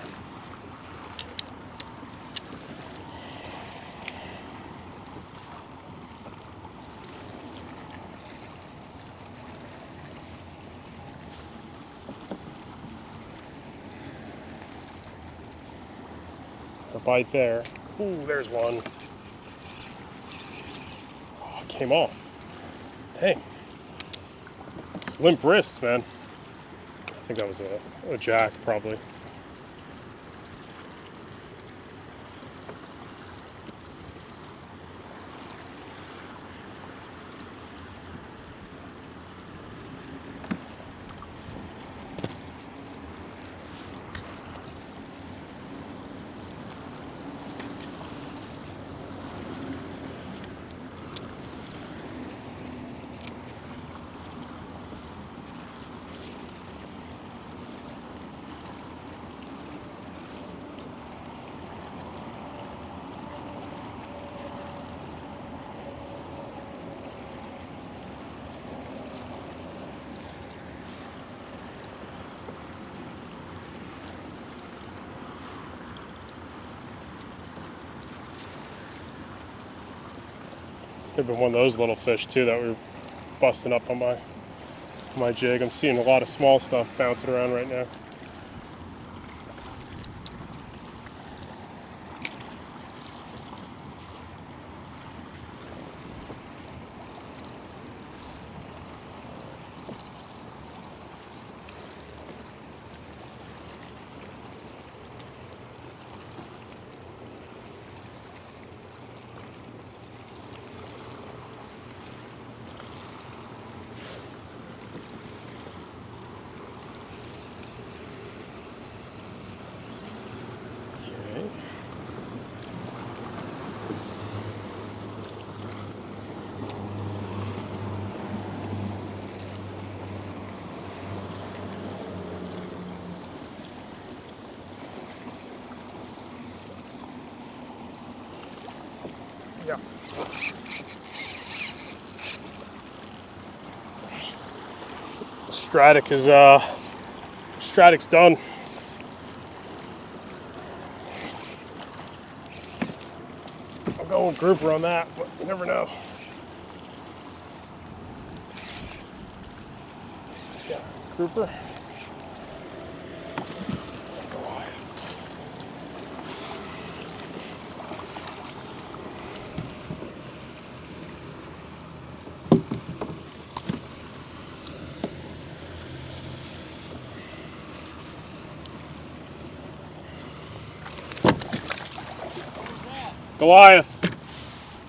A bite there. Ooh, there's one. Oh, it came off. Dang. It's limp wrists, man. I think that was a jack, probably. Could have been one of those little fish too that we were busting up on my jig. I'm seeing a lot of small stuff bouncing around right now. Yeah. Stratic's done. I'll go with grouper on that, but you never know. Yeah, grouper. Goliath.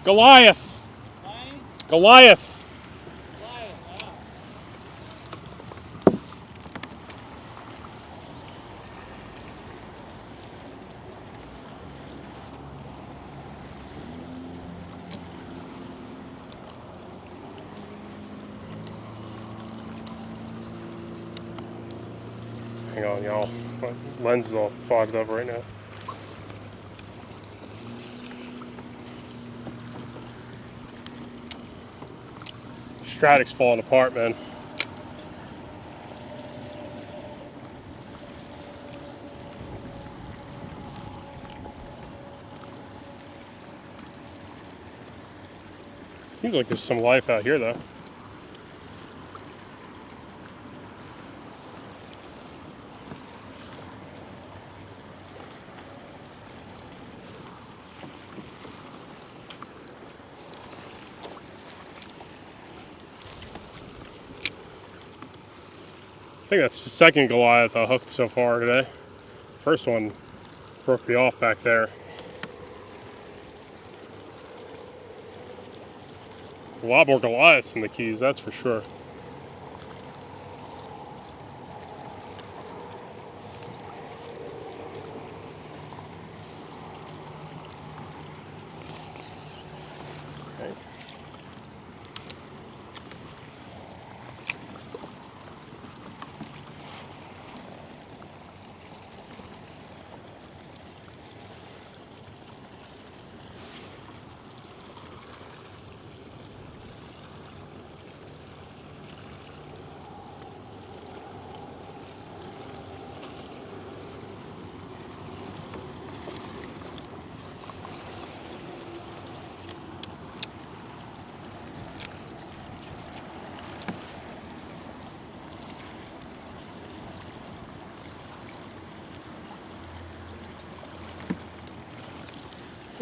Goliath. Goliath. Hang on, y'all. My lens is all fogged up right now. Stratic's falling apart, man. Seems like there's some life out here, though. I think that's the second Goliath I hooked so far today. First one broke me off back there. A lot more Goliaths in the Keys, that's for sure.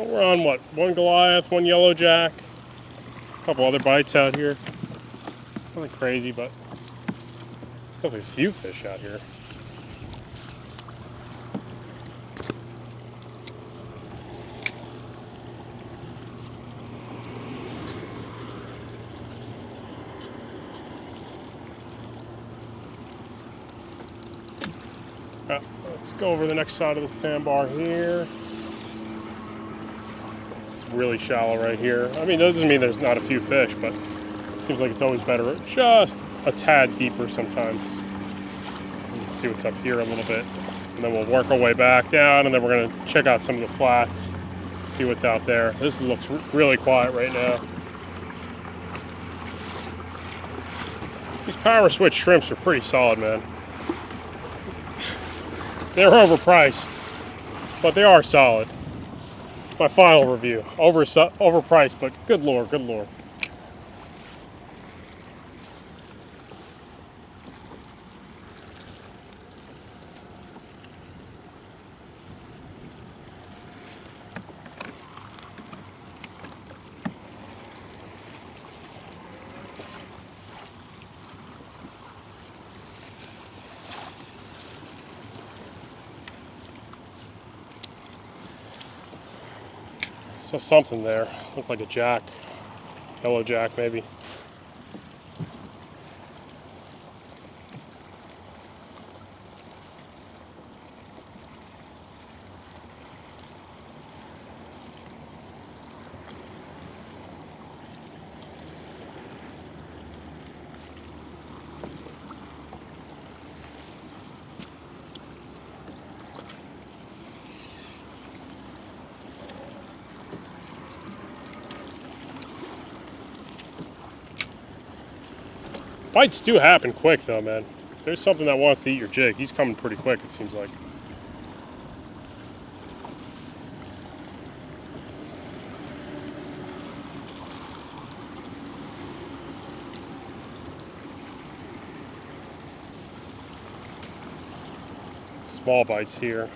Well, we're on what? One Goliath, one yellowjack, a couple other bites out here. Nothing crazy, but definitely a few fish out here. Let's go over the next side of the sandbar here. It's really shallow right here. I mean, that doesn't mean there's not a few fish, but it seems like it's always better just a tad deeper sometimes. Let's see what's up here a little bit. And then we'll work our way back down, and then we're going to check out some of the flats, see what's out there. This looks really quiet right now. These power switch shrimps are pretty solid, man. They're overpriced, but they are solid. It's my final review. Overpriced, but good lord, good lord. Saw something there. Looked like a jack. Yellow jack, maybe. Bites do happen quick though, man. If there's something that wants to eat your jig, he's coming pretty quick, it seems like. Small bites here.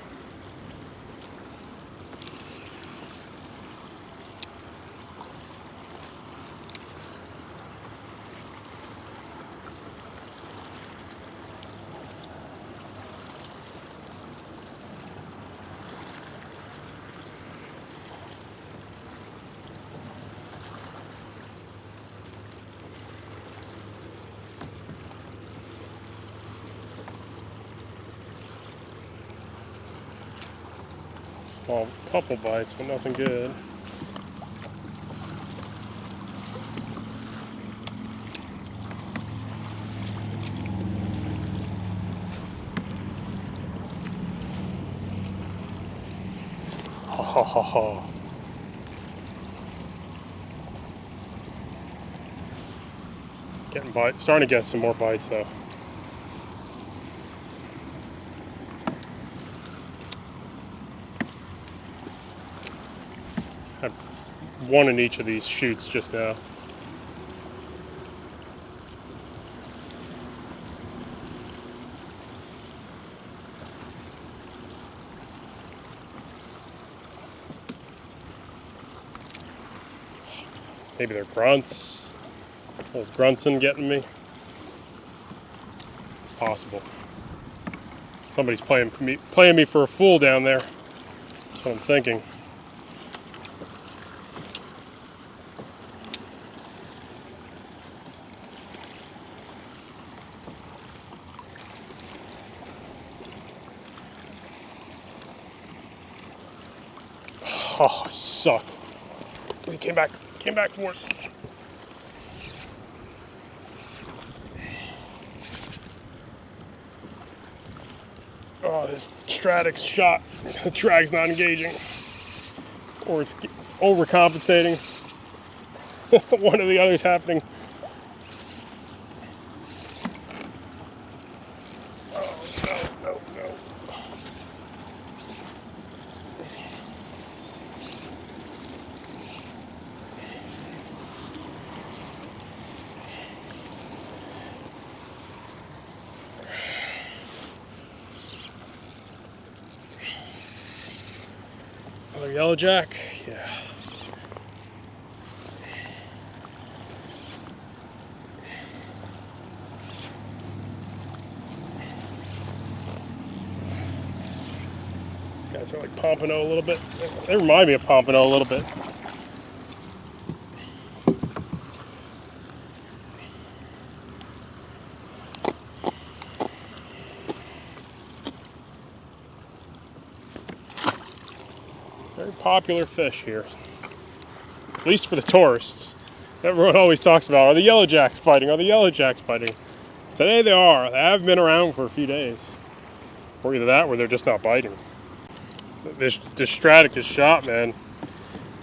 Well, a couple bites, but nothing good. Oh. Getting bites, starting to get some more bites though. Had one in each of these chutes just now. Maybe they're grunts. Little gruntsing getting me. It's possible. Somebody's playing me for a fool down there. That's what I'm thinking. Oh, I suck. He came back for it. Oh, this Stratix shot. The drag's not engaging. Or it's overcompensating. One or the other's happening. Oh, no. Another yellowjack, yeah. These guys are like pompano a little bit. They remind me of pompano a little bit. Very popular fish here, at least for the tourists. Everyone always talks about, are the yellowjacks biting? Are the yellowjacks biting? Today they are. They have been around for a few days. Or either that or they're just not biting. This Stratic is shot, man.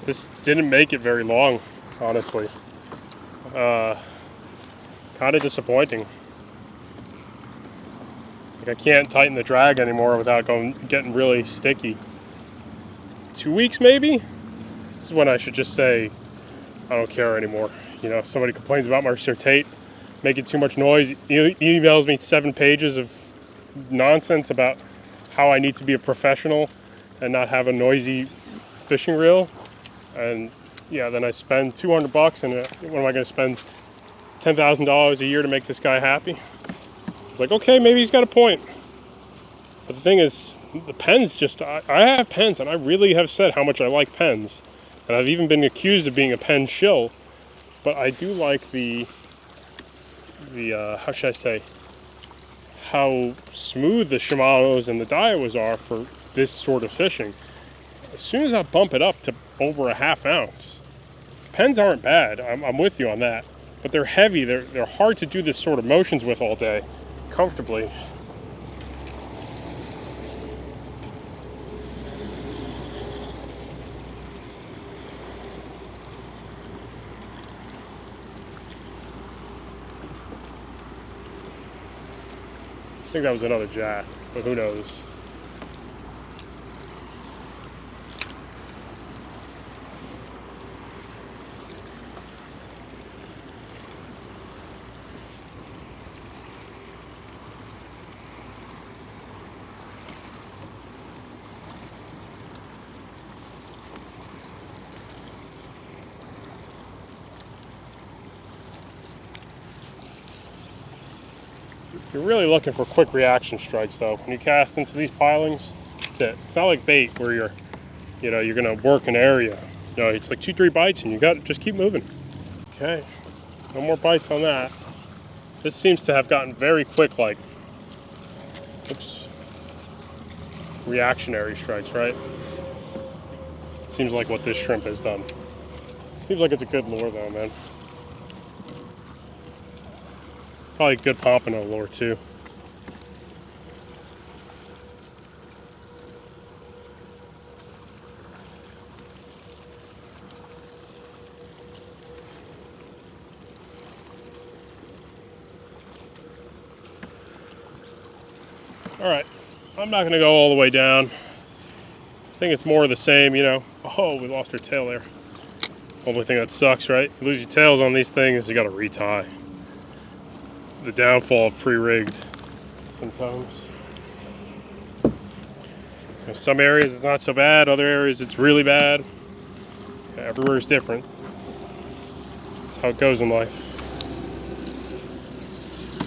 This didn't make it very long, honestly. Kind of disappointing. Like, I can't tighten the drag anymore without getting really sticky. 2 weeks maybe? This is when I should just say I don't care anymore. You know, if somebody complains about my certate making too much noise, emails me 7 pages of nonsense about how I need to be a professional and not have a noisy fishing reel. And yeah, then I spend $200 and what am I going to spend $10,000 a year to make this guy happy? It's like, okay, maybe he's got a point. But the thing is, the pens I have pens, and I really have said how much I like pens. And I've even been accused of being a pen shill. But I do like the how should I say, how smooth the Shimanos and the Daiwas are for this sort of fishing. As soon as I bump it up to over a ½ ounce, pens aren't bad, I'm with you on that. But they're heavy, they're hard to do this sort of motions with all day, comfortably. I think that was another jack, but who knows. You're really looking for quick reaction strikes, though. When you cast into these pilings, that's it. It's not like bait where you're gonna work an area. No, it's like 2-3 bites, and you got just keep moving. Okay, no more bites on that. This seems to have gotten very quick, like, oops, reactionary strikes, right? Seems like what this shrimp has done. Seems like it's a good lure, though, man. Probably good pompano lure too. All right, I'm not gonna go all the way down. I think it's more of the same, you know. Oh, we lost our tail there. Only thing that sucks, right? You lose your tails on these things, you gotta retie. The downfall of pre-rigged sometimes. In some areas it's not so bad, other areas it's really bad. Everywhere is different. That's how it goes in life.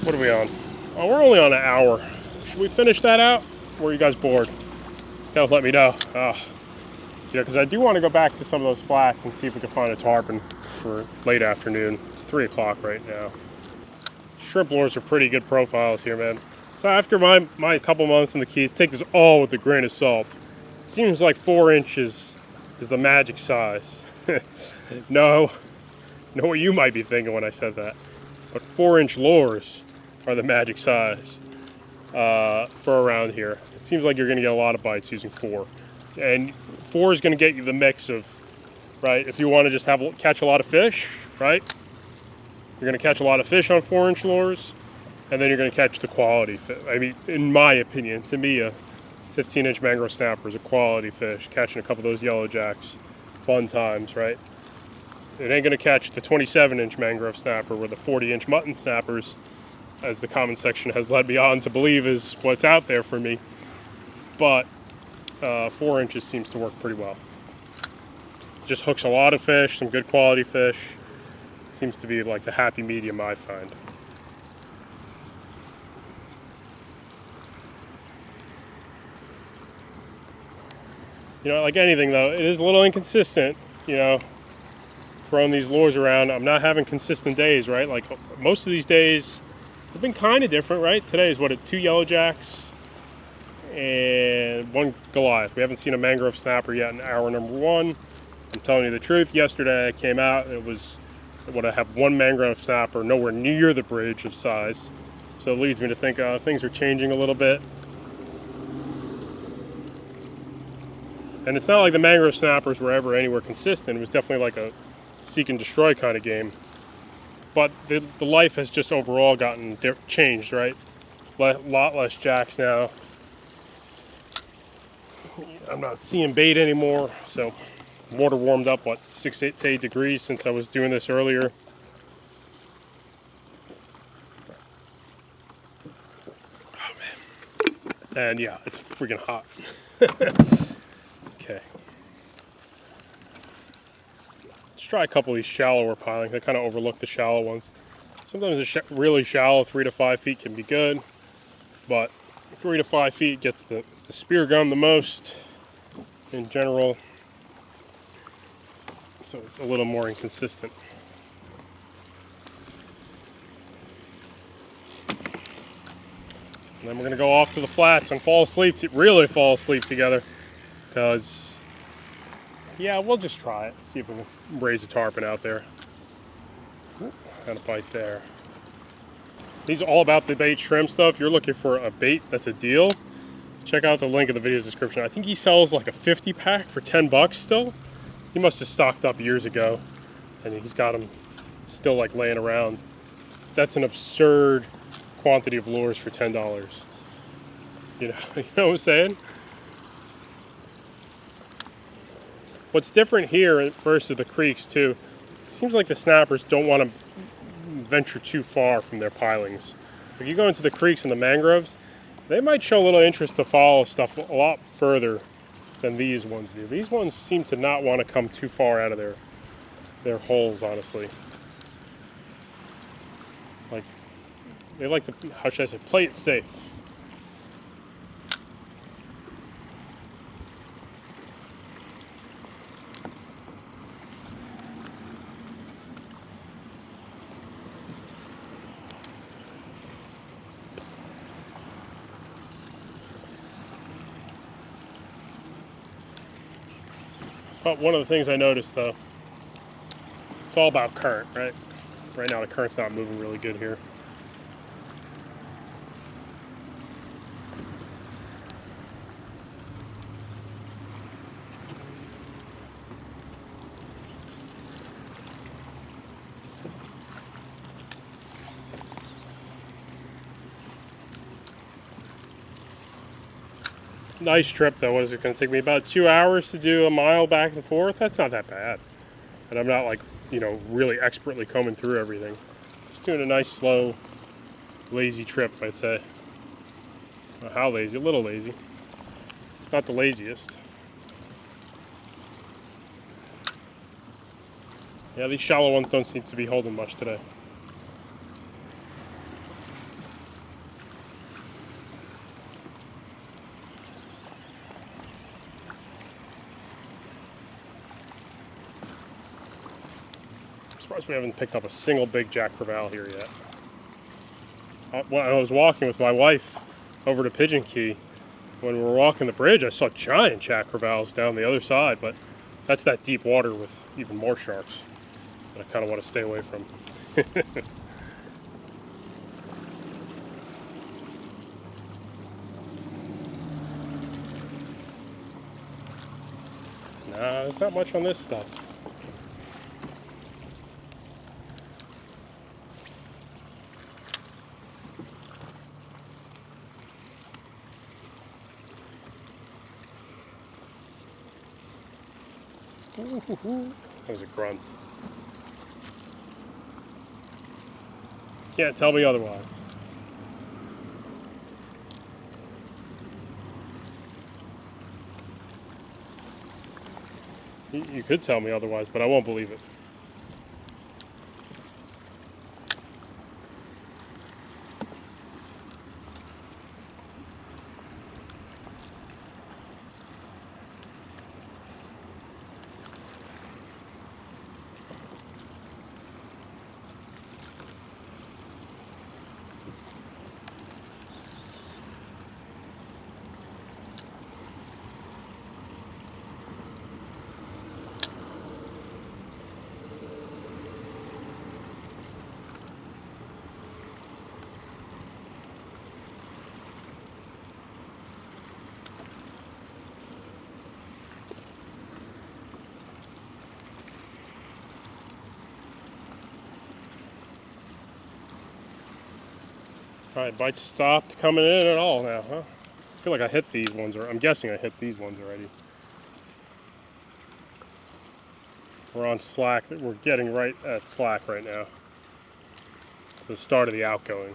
What are we on? Oh, we're only on an hour. Should we finish that out? Or are you guys bored? You gotta let me know. Yeah, because I do want to go back to some of those flats and see if we can find a tarpon for late afternoon. It's 3 o'clock right now. Shrimp lures are pretty good profiles here, man. So after my couple months in the Keys, take this all with a grain of salt. It seems like 4 inches is the magic size. No, know what you might be thinking when I said that. But 4-inch lures are the magic size for around here. It seems like you're going to get a lot of bites using 4. And 4 is going to get you the mix of, right, if you want to just catch a lot of fish, right? You're going to catch a lot of fish on 4-inch lures, and then you're going to catch the quality fish. I mean, in my opinion, to me, a 15-inch mangrove snapper is a quality fish. Catching a couple of those yellowjacks, fun times, right? It ain't going to catch the 27-inch mangrove snapper or the 40-inch mutton snappers, as the comment section has led me on to believe is what's out there for me. But 4 inches seems to work pretty well. just hooks a lot of fish, some good quality fish. Seems to be like the happy medium I find. You know, like anything though, it is a little inconsistent, you know, throwing these lures around. I'm not having consistent days, right? Like most of these days have been kind of different, right? Today is what, 2 yellowjacks and 1 Goliath. We haven't seen a mangrove snapper yet in hour number 1. I'm telling you the truth, yesterday I came out and it was, what, I have 1 mangrove snapper nowhere near the bridge of size. So it leads me to think things are changing a little bit. And it's not like the mangrove snappers were ever anywhere consistent. It was definitely like a seek and destroy kind of game. But the life has just overall gotten changed, right? A lot less jacks now. I'm not seeing bait anymore, so water warmed up, what, 6 to 8 degrees since I was doing this earlier. Oh, man. And yeah, it's freaking hot. Okay. Let's try a couple of these shallower pilings. I kind of overlook the shallow ones. Sometimes the really shallow 3 to 5 feet can be good, but 3 to 5 feet gets the spear gun the most in general, so it's a little more inconsistent. And then we're gonna go off to the flats and fall asleep, really fall asleep together, because yeah, we'll just try it, see if we can raise a tarpon out there. Got a bite there. These are all about the bait shrimp stuff. If you're looking for a bait that's a deal, check out the link in the video's description. I think he sells like a 50 pack for 10 bucks still. He must have stocked up years ago and he's got them still like laying around. That's an absurd quantity of lures for $10. You know what I'm saying? What's different here versus the creeks too, it seems like the snappers don't want to venture too far from their pilings. If you go into the creeks and the mangroves, they might show a little interest to follow stuff a lot further than these ones do. These ones seem to not want to come too far out of their holes, honestly. Like, they like to, how should I say, play it safe. But one of the things I noticed though, it's all about current, right? Right now the current's not moving really good here. Nice trip though. What is it going to take me? About 2 hours to do a mile back and forth? That's not that bad. And I'm not like, you know, really expertly combing through everything. Just doing a nice, slow, lazy trip, I'd say. Well, how lazy? A little lazy. Not the laziest. Yeah, these shallow ones don't seem to be holding much today. We haven't picked up a single big jack crevalle here yet. When I was walking with my wife over to Pigeon Key, when we were walking the bridge, I saw giant jack crevalles down the other side, but that's that deep water with even more sharks that I kind of want to stay away from. Nah, there's not much on this stuff. That was a grunt. Can't tell me otherwise. You could tell me otherwise, but I won't believe it. Alright, bites stopped coming in at all now, huh? I feel like I hit these ones, or I'm guessing I hit these ones already. We're on slack. We're getting right at slack right now. It's the start of the outgoing.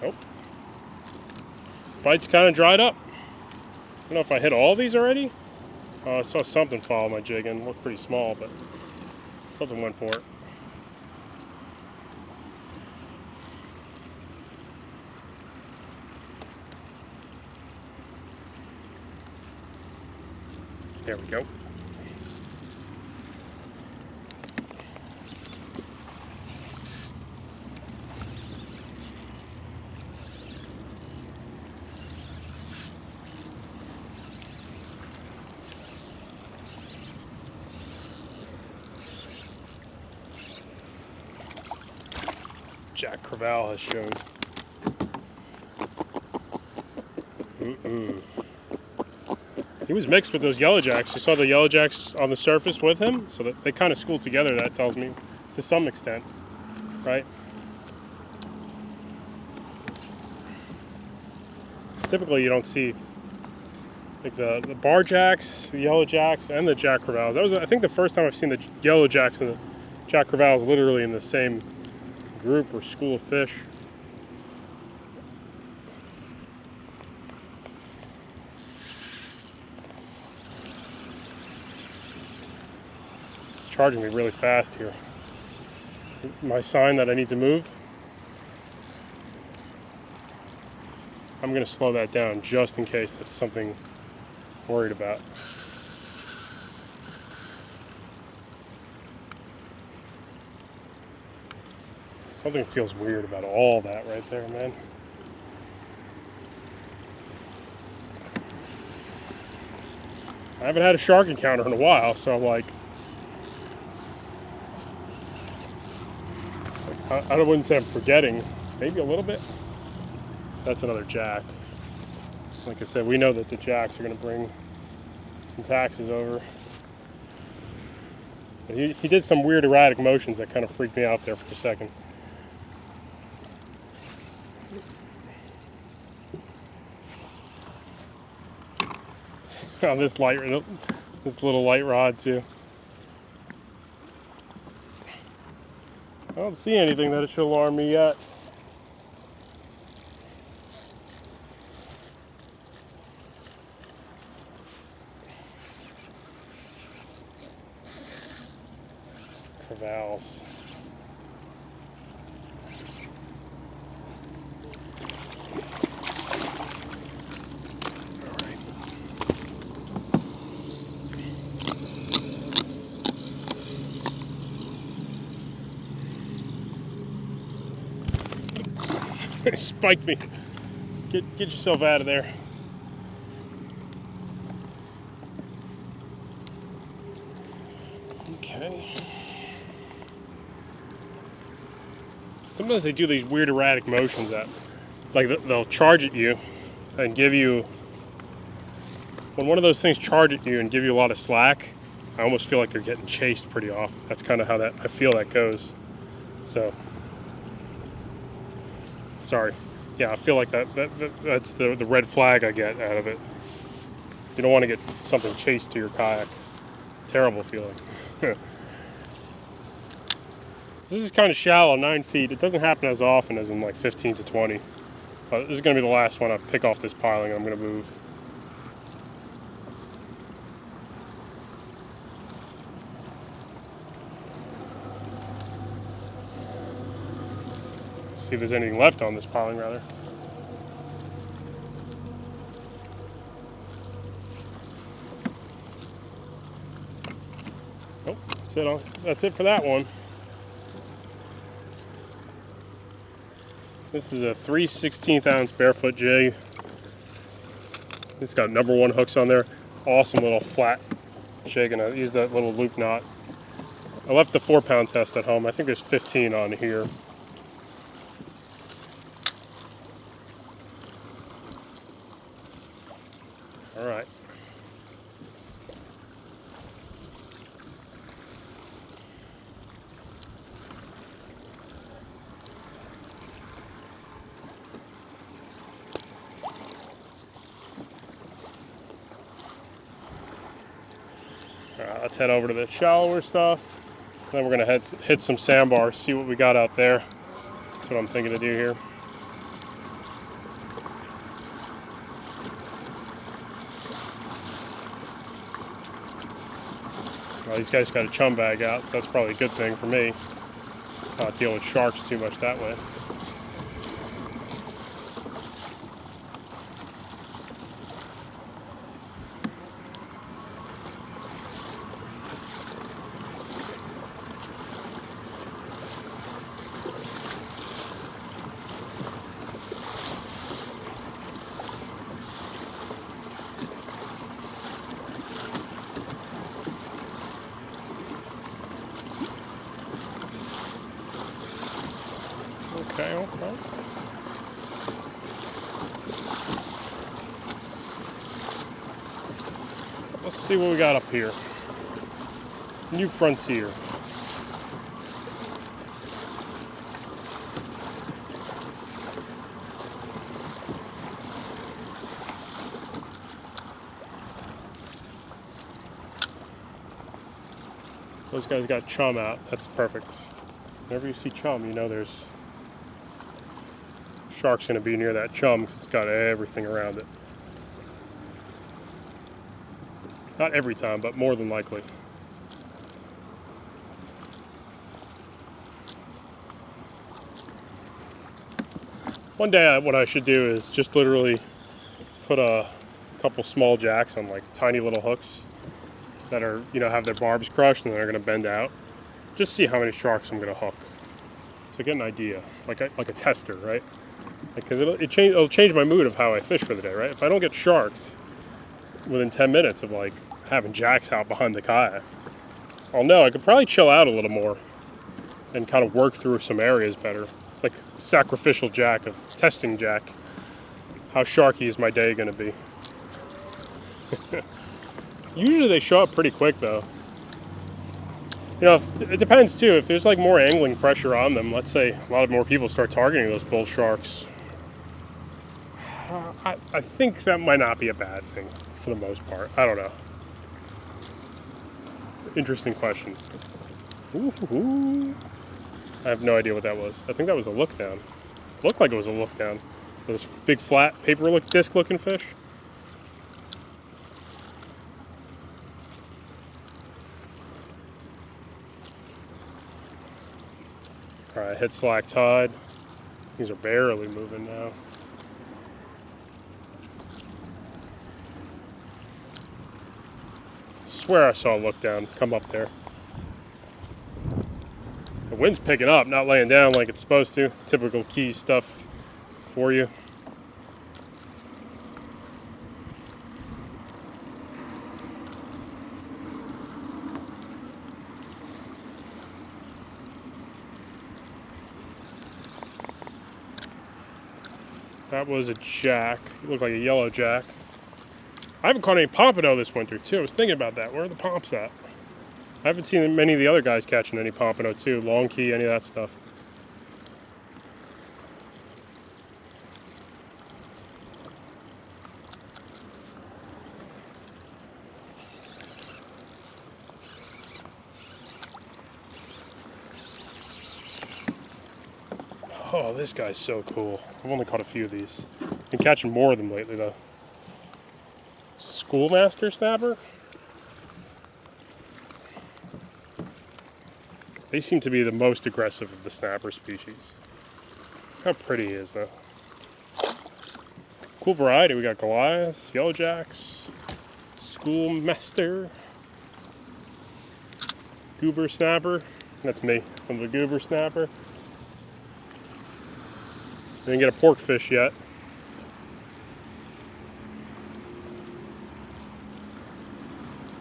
Nope. Bites kind of dried up. I don't know if I hit all these already. Oh, I saw something follow my jig and looked pretty small, but something went for it. There we go. Jack crevalle has shown. He was mixed with those yellowjacks. You saw the yellowjacks on the surface with him, so that they kind of schooled together, that tells me, to some extent, right? Typically you don't see like the barjacks, the yellowjacks, and the jack crevalles. That was, I think, the first time I've seen the yellowjacks and the jack crevalles literally in the same group or school of fish. It's charging me really fast here. My sign that I need to move. I'm going to slow that down just in case that's something I'm worried about. Something feels weird about all that right there, man. I haven't had a shark encounter in a while, so I'm like I wouldn't say I'm forgetting. Maybe a little bit. That's another jack. Like I said, we know that the jacks are going to bring some taxes over. But he did some weird erratic motions that kind of freaked me out there for a second. On this little light rod too. I don't see anything that should alarm me yet. Crevalles. It spiked me. Get yourself out of there. Okay. Sometimes they do these weird erratic motions that, like, they'll charge at you and give you, when one of those things charge at you and give you a lot of slack, I almost feel like they're getting chased pretty often. That's kind of how I feel that goes. So, sorry. Yeah, I feel like that's the red flag I get out of it. You don't want to get something chased to your kayak. Terrible feeling. This is kind of shallow, 9 feet. It doesn't happen as often as in like 15 to 20. But this is going to be the last one I pick off this piling. I'm going to move. See if there's anything left on this piling, rather. Nope, that's it for that one. This is a 3/16 ounce barefoot jig. It's got #1 hooks on there. Awesome little flat jig, and I used that little loop knot. I left the 4-pound test at home. I think there's 15 on here. All right. Let's head over to the shallower stuff. Then we're gonna hit some sandbars, see what we got out there. That's what I'm thinking to do here. Well, these guys got a chum bag out, so that's probably a good thing for me. Not deal with sharks too much that way. Okay. Let's see what we got up here. New frontier. Those guys got chum out. That's perfect. Whenever you see chum, you know there's shark's going to be near that chum because it's got everything around it. Not every time, but more than likely. One day what I should do is just literally put a couple small jacks on like tiny little hooks that are, have their barbs crushed and they're going to bend out. Just see how many sharks I'm going to hook. So get an idea, like a tester, right? Because it'll change my mood of how I fish for the day, right? If I don't get sharked within 10 minutes of like having jacks out behind the kayak, I'll know I could probably chill out a little more and kind of work through some areas better. It's like sacrificial jack of testing jack. How sharky is my day going to be? Usually they show up pretty quick though. It depends too. If there's like more angling pressure on them, let's say a lot more people start targeting those bull sharks, I think that might not be a bad thing for the most part. I don't know. Interesting question. Ooh. I have no idea what that was. I think that was a lookdown. Looked like it was a lookdown. Those big flat paper disc looking fish. Alright, hit slack tide. These are barely moving now. Swear I saw a lookdown come up there. The wind's picking up, not laying down like it's supposed to. Typical Keys stuff for you. That was a jack. It looked like a yellow jack. I haven't caught any pompano this winter too. I was thinking about that. Where are the pomps at? I haven't seen many of the other guys catching any pompano too, long key, any of that stuff. Oh, this guy's so cool. I've only caught a few of these. Been catching more of them lately though. Schoolmaster snapper? They seem to be the most aggressive of the snapper species. How pretty he is though. Cool variety. We got Goliath, yellowjacks, Schoolmaster, goober snapper. That's me. I'm the goober snapper. Didn't get a pork fish yet.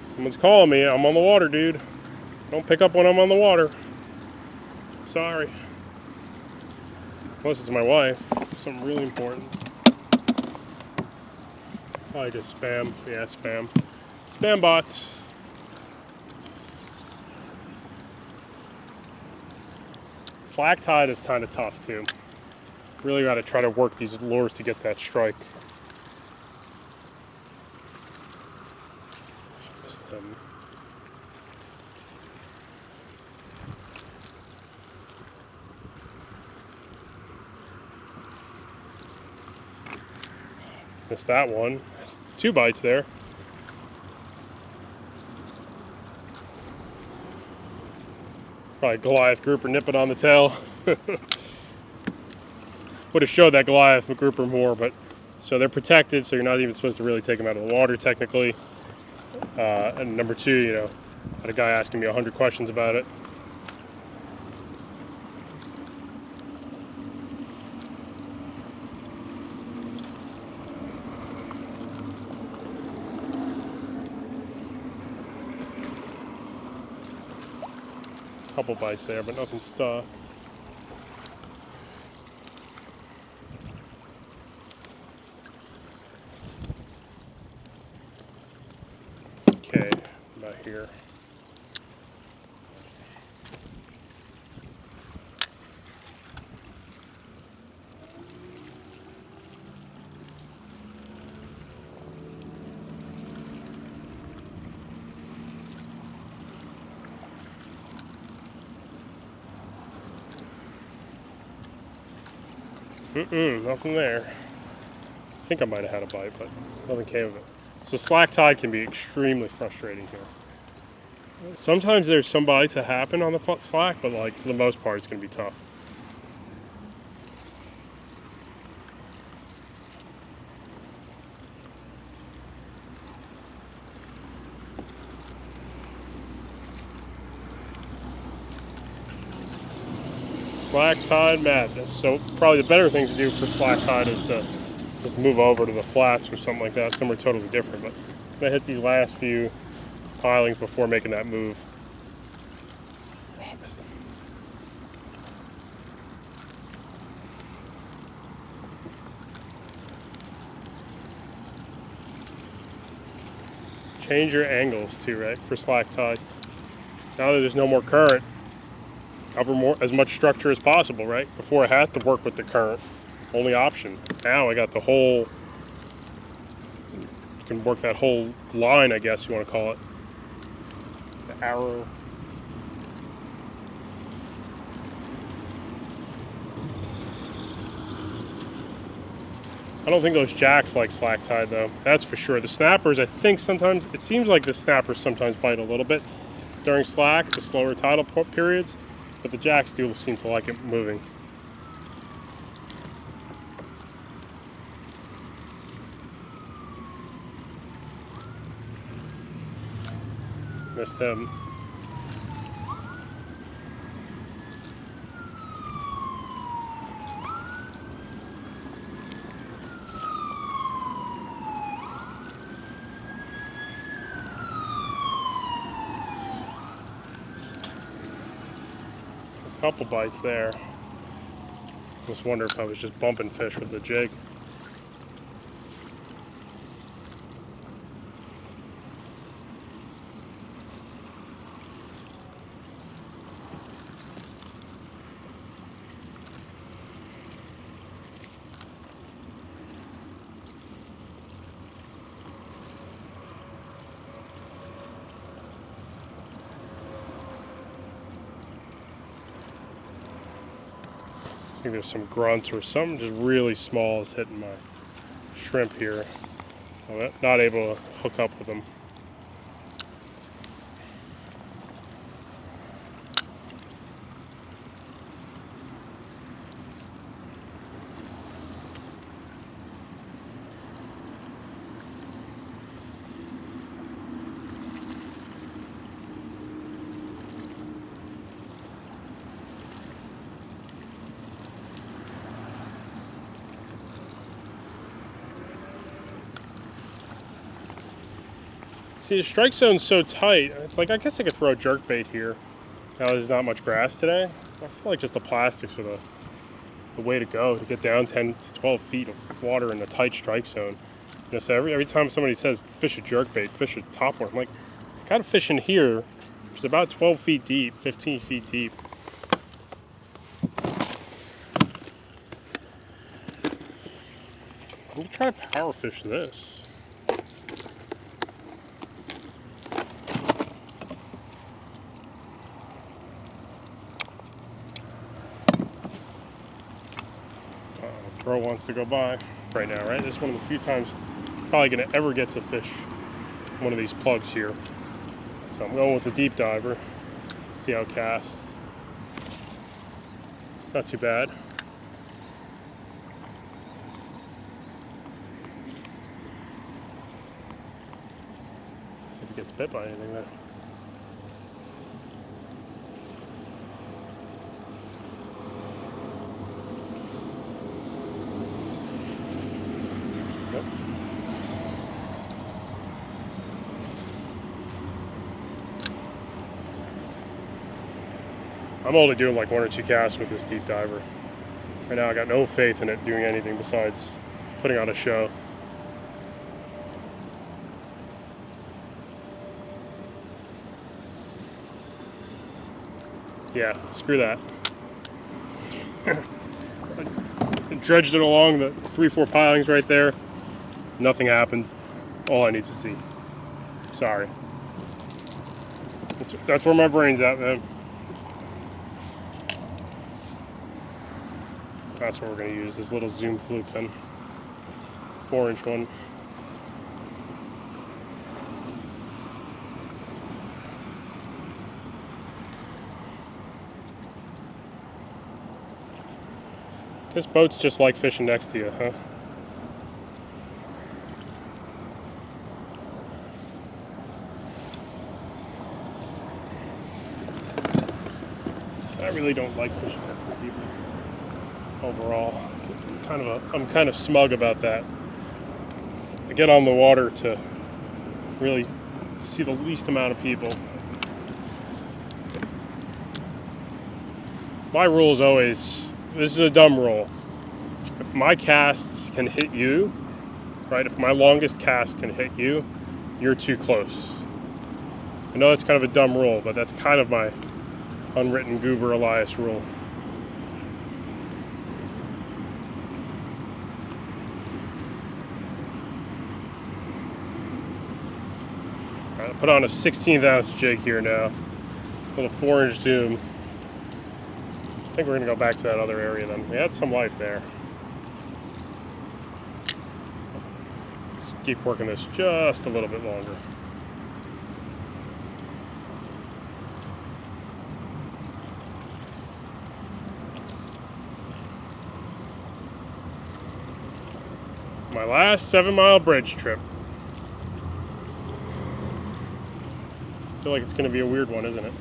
Someone's calling me. I'm on the water, dude. Don't pick up when I'm on the water. Sorry. Unless it's my wife. Something really important. Probably just spam. Yeah, spam. Spam bots. Slack tide is kind of tough too. Really got to try to work these lures to get that strike. Missed them. Missed that one. 2 bites there. Probably Goliath grouper nipping on the tail. Would have showed that Goliath grouper more, but so they're protected, so you're not even supposed to really take them out of the water technically. And number 2, you know, I had a guy asking me 100 questions about it. Couple bites there, but nothing stuck. Okay, about here. Nothing there. I think I might have had a bite, but nothing came of it. So slack tide can be extremely frustrating here. Sometimes there's some bites that happen on the slack, but like for the most part, it's going to be tough. Slack tide madness. So probably the better thing to do for slack tide is to just move over to the flats or something like that, somewhere totally different. But I'm gonna hit these last few pilings before making that move. Oh, I missed them. Change your angles too, right, for slack tide. Now that there's no more current, cover as much structure as possible, right? Before I had to work with the current, only option. Now I got the whole, you can work that whole line, I guess you want to call it. The arrow. I don't think those jacks like slack tide though, that's for sure. The snappers, I think sometimes, it seems like the snappers sometimes bite a little bit during slack, the slower tidal periods. But the jacks do seem to like it moving. Missed him. Couple bites there. Just wonder if I was just bumping fish with the jig. I think there's some grunts or something just really small is hitting my shrimp here. I'm not able to hook up with them. See, the strike zone's so tight. It's like, I guess I could throw a jerkbait here. Now there's not much grass today. I feel like just the plastics are the way to go to get down 10 to 12 feet of water in the tight strike zone. You know, so every time somebody says fish a jerkbait, fish a topwater, I'm like, I gotta fish in here, which is about 12 feet deep, 15 feet deep. Let me try to power fish this. Bro wants to go by right now, right? This is one of the few times I'm probably going to ever get to fish one of these plugs here. So I'm going with the deep diver. See how it casts. It's not too bad. See if it gets bit by anything there. I'm only doing like 1 or 2 casts with this deep diver. Right now I got no faith in it doing anything besides putting on a show. Yeah, screw that. I dredged it along the 3-4 pilings right there. Nothing happened. All I need to see. Sorry. That's where my brain's at, man. That's what we're going to use, this little zoom fluke then. 4-inch one. This boat's just like fishing next to you, huh? I really don't like fishing next to people. Overall, I'm kind of smug about that. I get on the water to really see the least amount of people. My rule is always, this is a dumb rule. If my cast can hit you, right? If my longest cast can hit you, you're too close. I know that's kind of a dumb rule, but that's kind of my unwritten Goober Elias rule. Put on a 16th ounce jig here now, little 4-inch zoom. I think we're gonna go back to that other area then. We had some life there. Let's keep working this just a little bit longer. My last 7-mile bridge trip. I feel like it's going to be a weird one, isn't it?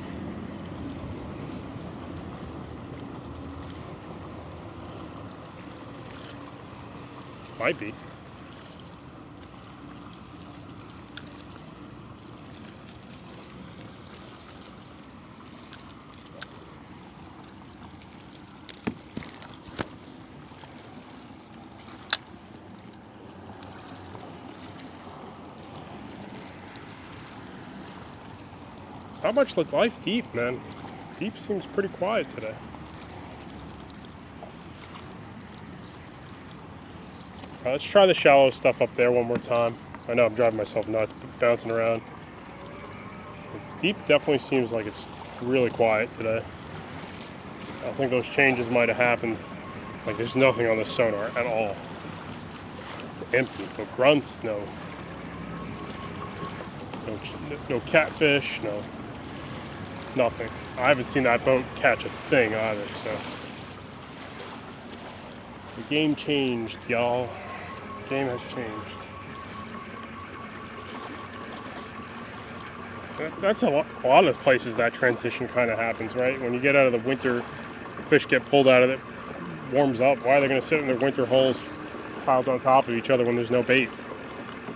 Might be. How much looked life deep, man? Deep seems pretty quiet today. Let's try the shallow stuff up there one more time. I know I'm driving myself nuts, bouncing around. Deep definitely seems like it's really quiet today. I think those changes might have happened Like there's nothing on the sonar at all. It's empty. No grunts, no catfish, no nothing. I haven't seen that boat catch a thing either, so the game changed, y'all. The game has changed. That's a lot of places that transition kind of happens, right? When you get out of the winter, fish get pulled out of it, warms up. Why are they going to sit in their winter holes piled on top of each other when there's no bait?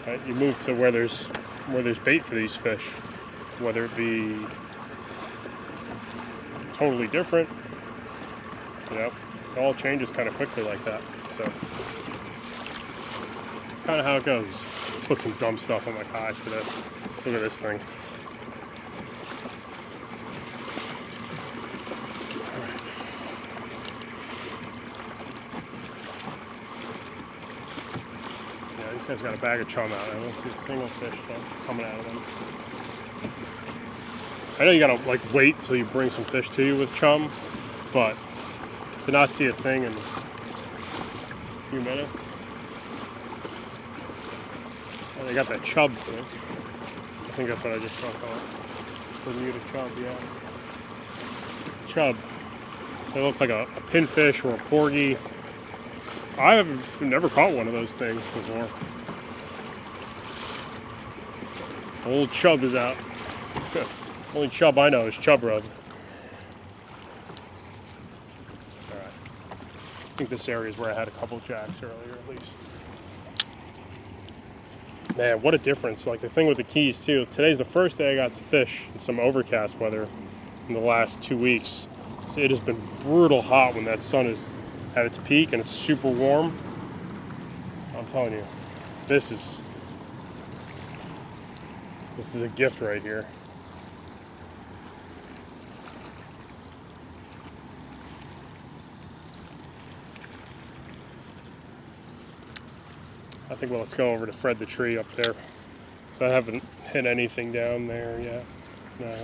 Right? You move to where there's bait for these fish, whether it be totally different. You know, it all changes kind of quickly like that. So it's kind of how it goes. Put some dumb stuff on my kayak today. Look at this thing. This guy's got a bag of chum out. I don't see a single fish coming out of them. I know you gotta like wait till you bring some fish to you with chum, but to not see a thing in a few minutes. Oh, they got that chub thing. I think that's what I just talked about. Bermuda chub, yeah. Chub. They look like a pinfish or a porgy. I've never caught one of those things before. Old chub is out. Only chub I know is chub rub. Alright. I think this area is where I had a couple jacks earlier at least. Man, what a difference. Like the thing with the Keys too. Today's the first day I got to fish in some overcast weather in the last 2 weeks. So it has been brutal hot when that sun is at its peak and it's super warm. I'm telling you, this is a gift right here. I think, well, let's go over to Fred the tree up there. So I haven't hit anything down there yet. No.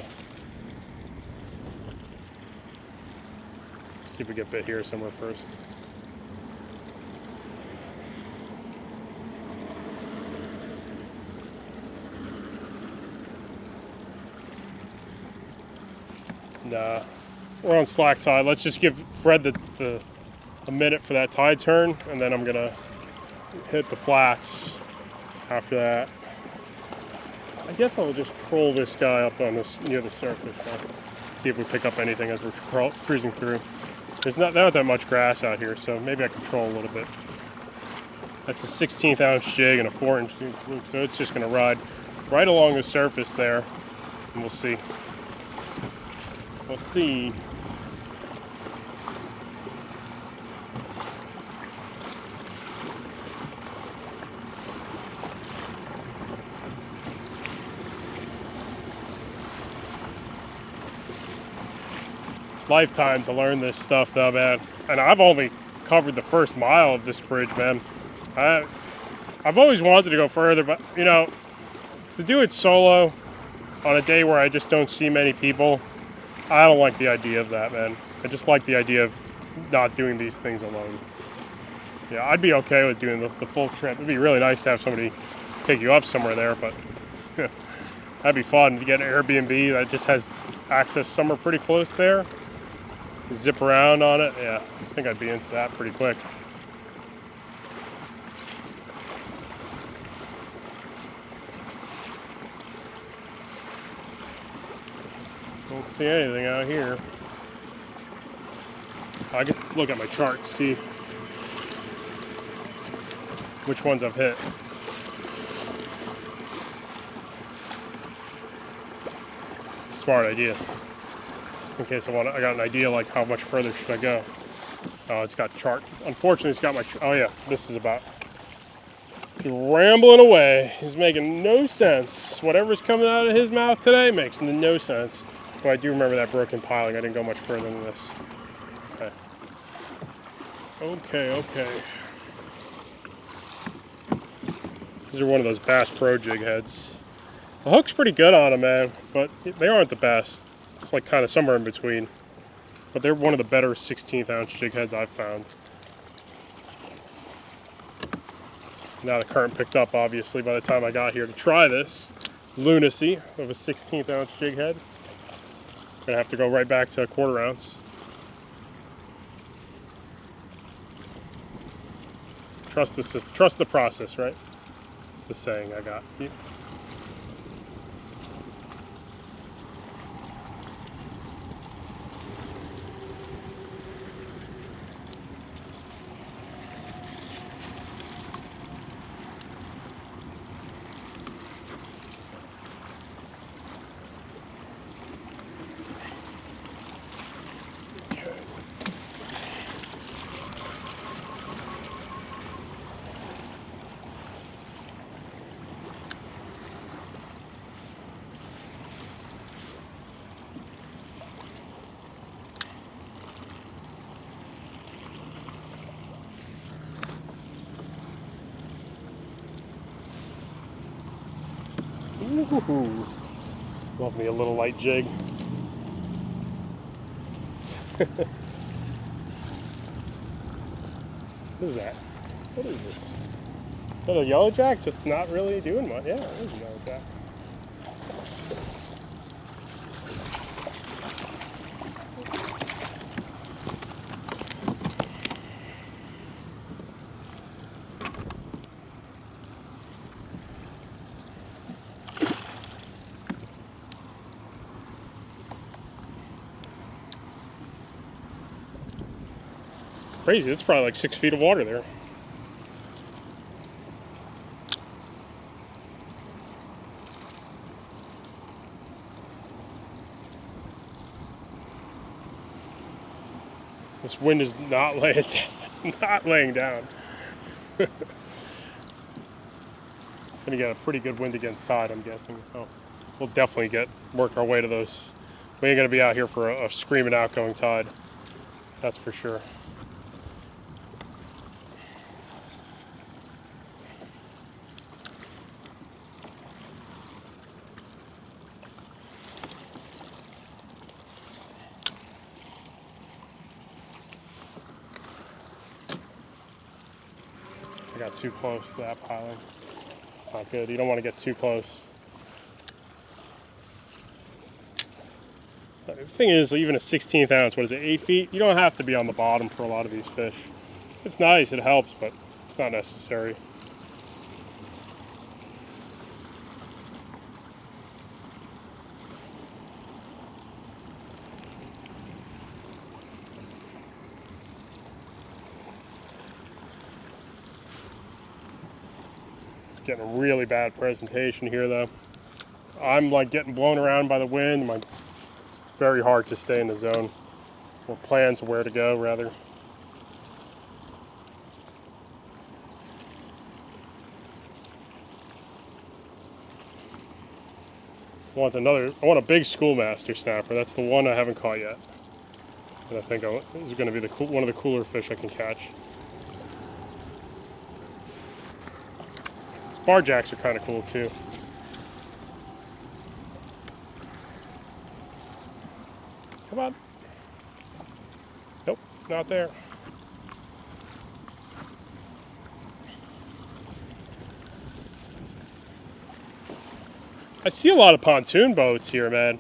Let's see if we get bit here somewhere first. Nah, we're on slack tide. Let's just give Fred a minute for that tide turn, and then I'm gonna hit the flats after that. I guess I'll just troll this guy up on this near the surface. See if we pick up anything as we're cruising through. There's not that much grass out here, so maybe I can troll a little bit. That's a 16th ounce jig and a 4-inch fluke, so it's just gonna ride right along the surface there, and we'll see. We'll see. Lifetime to learn this stuff though, man. And I've only covered the first mile of this bridge, man. I've always wanted to go further, but you know, to do it solo on a day where I just don't see many people, I don't like the idea of that, man. I just like the idea of not doing these things alone. Yeah, I'd be okay with doing the full trip. It'd be really nice to have somebody pick you up somewhere there, but that'd be fun to get an Airbnb that just has access somewhere pretty close there. Zip around on it. Yeah, I think I'd be into that pretty quick. Don't see anything out here. I can look at my chart to see which ones I've hit. Smart idea. Just in case I got an idea like how much further should I go. Oh, it's got chart. Unfortunately, it's got my. Oh yeah, this is about rambling away. He's making no sense. Whatever's coming out of his mouth today makes no sense. But I do remember that broken piling. I didn't go much further than this. Okay. These are one of those Bass Pro jig heads. The hook's pretty good on them, man, but they aren't the best. It's like kind of somewhere in between. But they're one of the better 16th ounce jig heads I've found. Now the current picked up, obviously, by the time I got here to try this lunacy of a 16th ounce jig head. Gonna have to go right back to a 1/4 ounce. Trust the process, right? It's the saying I got. Ooh, love me a little light jig. What is that? What is this? Is that a yellowjack? Just not really doing much. Yeah, it is a yellowjack. Crazy, it's probably like 6 feet of water there. This wind is not laying down, not laying down. Gonna get a pretty good wind against tide, I'm guessing. So we'll definitely work our way to those. We ain't gonna be out here for a screaming outgoing tide. That's for sure. I got too close to that piling. It's not good. You don't want to get too close. The thing is, even a 16th ounce, what is it, 8 feet? You don't have to be on the bottom for a lot of these fish. It's nice, it helps, but it's not necessary. Getting a really bad presentation here, though. I'm like getting blown around by the wind. It's very hard to stay in the zone, or plan to where to go, rather. I want a big Schoolmaster snapper. That's the one I haven't caught yet, and I think this is going to be one of the cooler fish I can catch. Barjacks are kind of cool too. Come on. Nope, not there. I see a lot of pontoon boats here, man.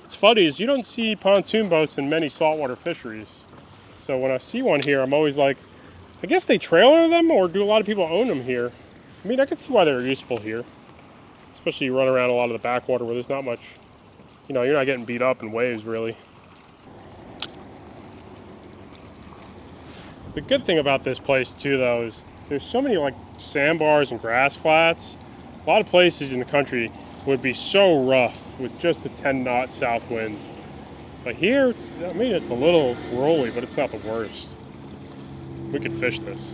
It's funny is you don't see pontoon boats in many saltwater fisheries. So when I see one here, I'm always like, I guess they trailer them, or do a lot of people own them here? I mean, I can see why they're useful here. Especially you run around a lot of the backwater where there's not much, you're not getting beat up in waves, really. The good thing about this place, too, though, is there's so many, like, sandbars and grass flats. A lot of places in the country would be so rough with just a 10-knot south wind. But here, it's a little rolly, but it's not the worst. We could fish this.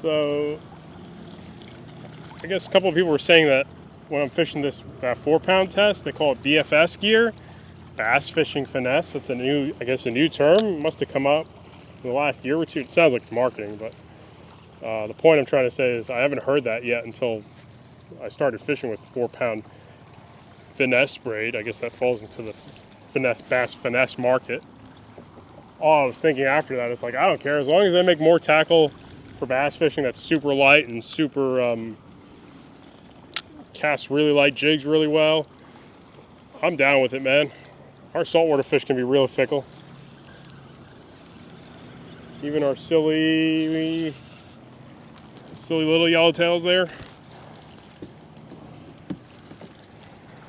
So, I guess a couple of people were saying that when I'm fishing that 4-pound test, they call it BFS gear, bass fishing finesse. That's a new term. It must have come up in the last year or two. It sounds like it's marketing, but the point I'm trying to say is I haven't heard that yet until I started fishing with 4-pound finesse braid. I guess that falls into the bass finesse market. All I was thinking after that is like, I don't care, as long as I make more tackle for bass fishing that's super light and super casts really light jigs really well, I'm down with it, man. Our saltwater fish can be real fickle. Even our silly little yellowtails there,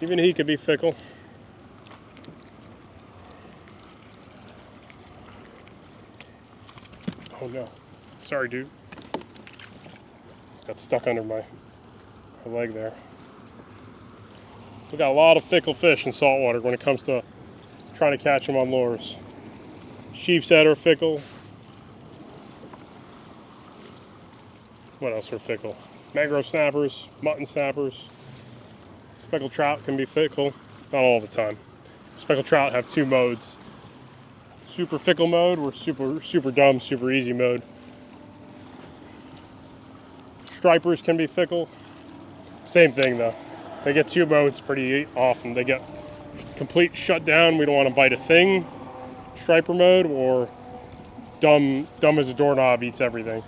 even he could be fickle. Oh no, sorry dude. Got stuck under my leg there. We got a lot of fickle fish in saltwater when it comes to trying to catch them on lures. Sheep's head are fickle. What else are fickle? Mangrove snappers, mutton snappers. Speckled trout can be fickle, not all the time. Speckled trout have two modes. Super fickle mode, or super dumb, super easy mode. Stripers can be fickle. Same thing though. They get two modes pretty often. They get complete shutdown, we don't want to bite a thing, striper mode, or dumb as a doorknob, eats everything.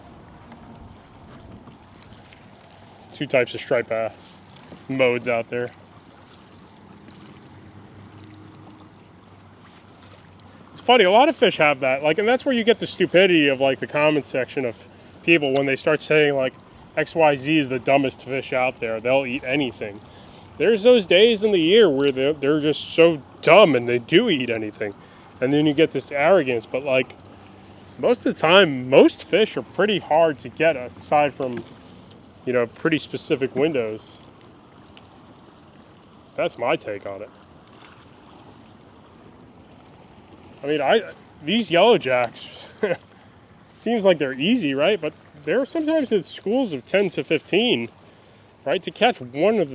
Two types of striped bass modes out there. It's funny, a lot of fish have that, like, and that's where you get the stupidity of like the comment section of people when they start saying like XYZ is the dumbest fish out there. They'll eat anything. There's those days in the year where they're just so dumb and they do eat anything, and then you get this arrogance. But like most of the time, most fish are pretty hard to get aside from, you know, pretty specific windows. That's my take on it. I mean, these yellowjacks seems like they're easy, right? But they're sometimes in schools of 10 to 15, right? To catch one of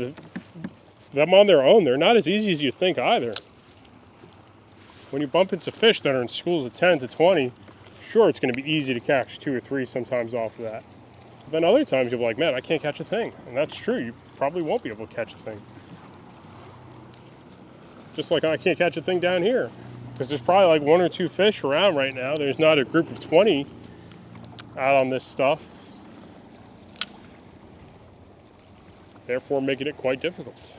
them on their own, they're not as easy as you think either. When you bump into fish that are in schools of 10 to 20, sure, it's going to be easy to catch 2 or 3 sometimes off of that. But then other times you'll be like, man, I can't catch a thing. And that's true, you probably won't be able to catch a thing. Just like I can't catch a thing down here, because there's probably like 1 or 2 fish around right now. There's not a group of 20 out on this stuff, therefore making it quite difficult.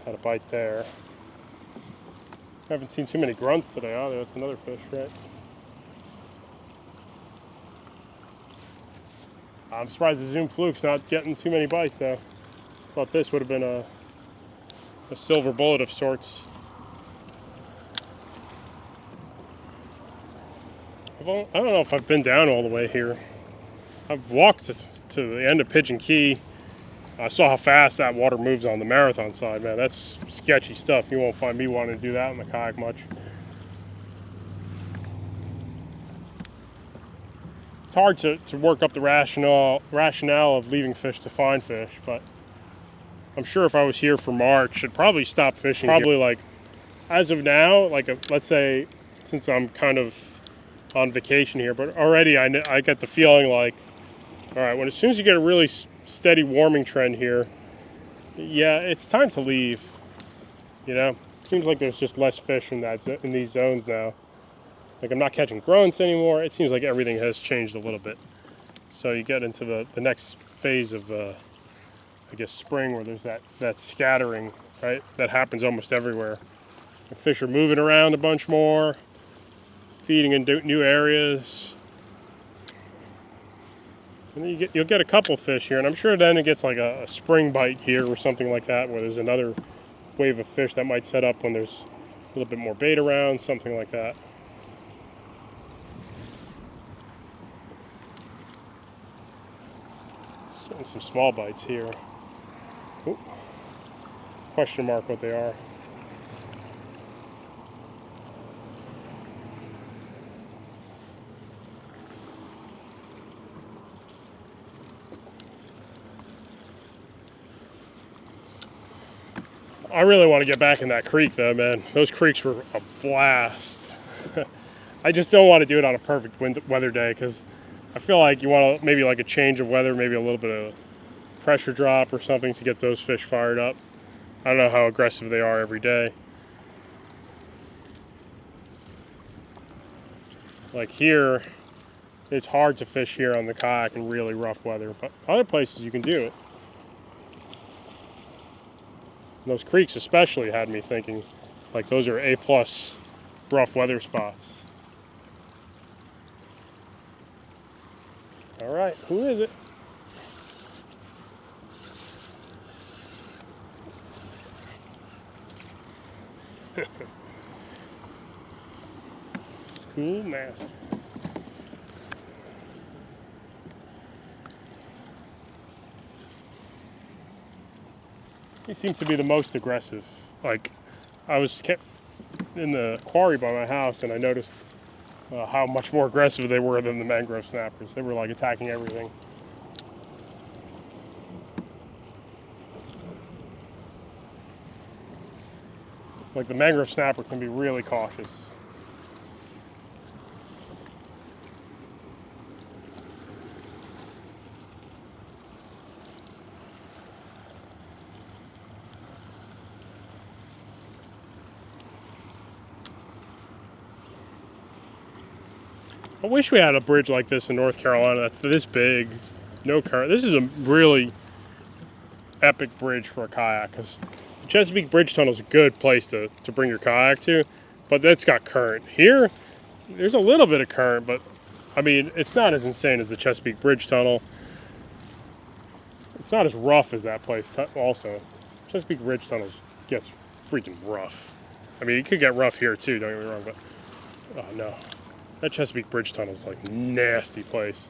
Had a bite there. Haven't seen too many grunts today either. That's another fish, right? I'm surprised the Zoom Fluke's not getting too many bites though. Thought this would have been a silver bullet of sorts. I don't know if I've been down all the way here. I've walked to the end of Pigeon Key. I saw how fast that water moves on the marathon side, man. That's sketchy stuff. You won't find me wanting to do that in the kayak much. It's hard to work up the rationale of leaving fish to find fish, but I'm sure if I was here for March, I'd probably stop fishing. Probably like, as of now, like let's say, since I'm kind of on vacation here, but already I get the feeling like, all right, as soon as you get a really steady warming trend here, yeah, it's time to leave. You know, it seems like there's just less fish in these zones now. Like I'm not catching grunts anymore. It seems like everything has changed a little bit. So you get into the next phase of, I guess, spring, where there's that scattering, right? That happens almost everywhere. The fish are moving around a bunch more, feeding in new areas. And then you'll get a couple fish here, and I'm sure then it gets like a spring bite here or something like that, where there's another wave of fish that might set up when there's a little bit more bait around, something like that. Getting some small bites here. Ooh. Question mark what they are. I really want to get back in that creek though, man. Those creeks were a blast. I just don't want to do it on a perfect weather day, because I feel like you want to maybe like a change of weather, maybe a little bit of pressure drop or something to get those fish fired up. I don't know how aggressive they are every day. Like here, it's hard to fish here on the kayak in really rough weather, but other places you can do it. Those creeks especially had me thinking, like those are A+ rough weather spots. All right, who is it? Schoolmaster. He seems to be the most aggressive. Like, I was kept in the quarry by my house, and I noticed how much more aggressive they were than the mangrove snappers. They were like attacking everything. Like the mangrove snapper can be really cautious. I wish we had a bridge like this in North Carolina that's this big, no current. This is a really epic bridge for a kayak, because the Chesapeake Bridge Tunnel is a good place to bring your kayak to, but that's got current. Here, there's a little bit of current, but I mean, it's not as insane as the Chesapeake Bridge Tunnel. It's not as rough as that place also. Chesapeake Bridge Tunnel gets freaking rough. I mean, it could get rough here too, don't get me wrong, but oh no. That Chesapeake Bridge Tunnel is like a nasty place.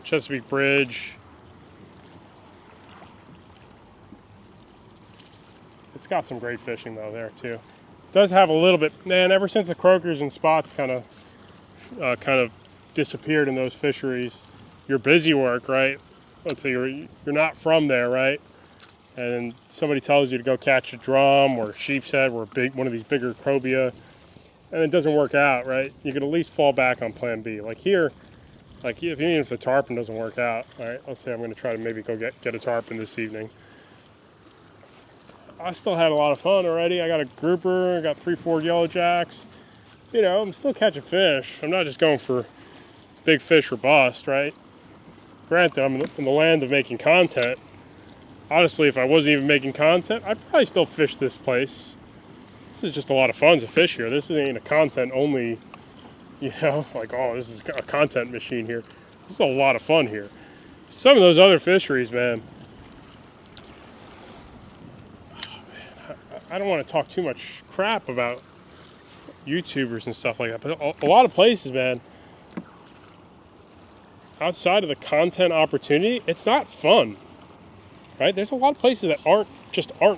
Chesapeake Bridge. It's got some great fishing though there too. It does have a little bit, man, ever since the croakers and spots kind of disappeared in those fisheries. Your busy work, right? Let's say you're not from there, right? And somebody tells you to go catch a drum or sheep's head or one of these bigger cobia, and it doesn't work out, right? You can at least fall back on plan B. Like here, like even if the tarpon doesn't work out, all right, let's say I'm going to try to maybe go get a tarpon this evening. I still had a lot of fun already. I got a grouper, I got 3-4 yellow jacks. You know, I'm still catching fish. I'm not just going for big fish or bust, right? Granted, I'm in the land of making content. Honestly, if I wasn't even making content, I'd probably still fish this place. This is just a lot of fun to fish here. This ain't a content only, you know, like, oh, this is a content machine here. This is a lot of fun here. Some of those other fisheries, man. I don't want to talk too much crap about YouTubers and stuff like that, but a lot of places, man, outside of the content opportunity, it's not fun, right? There's a lot of places that aren't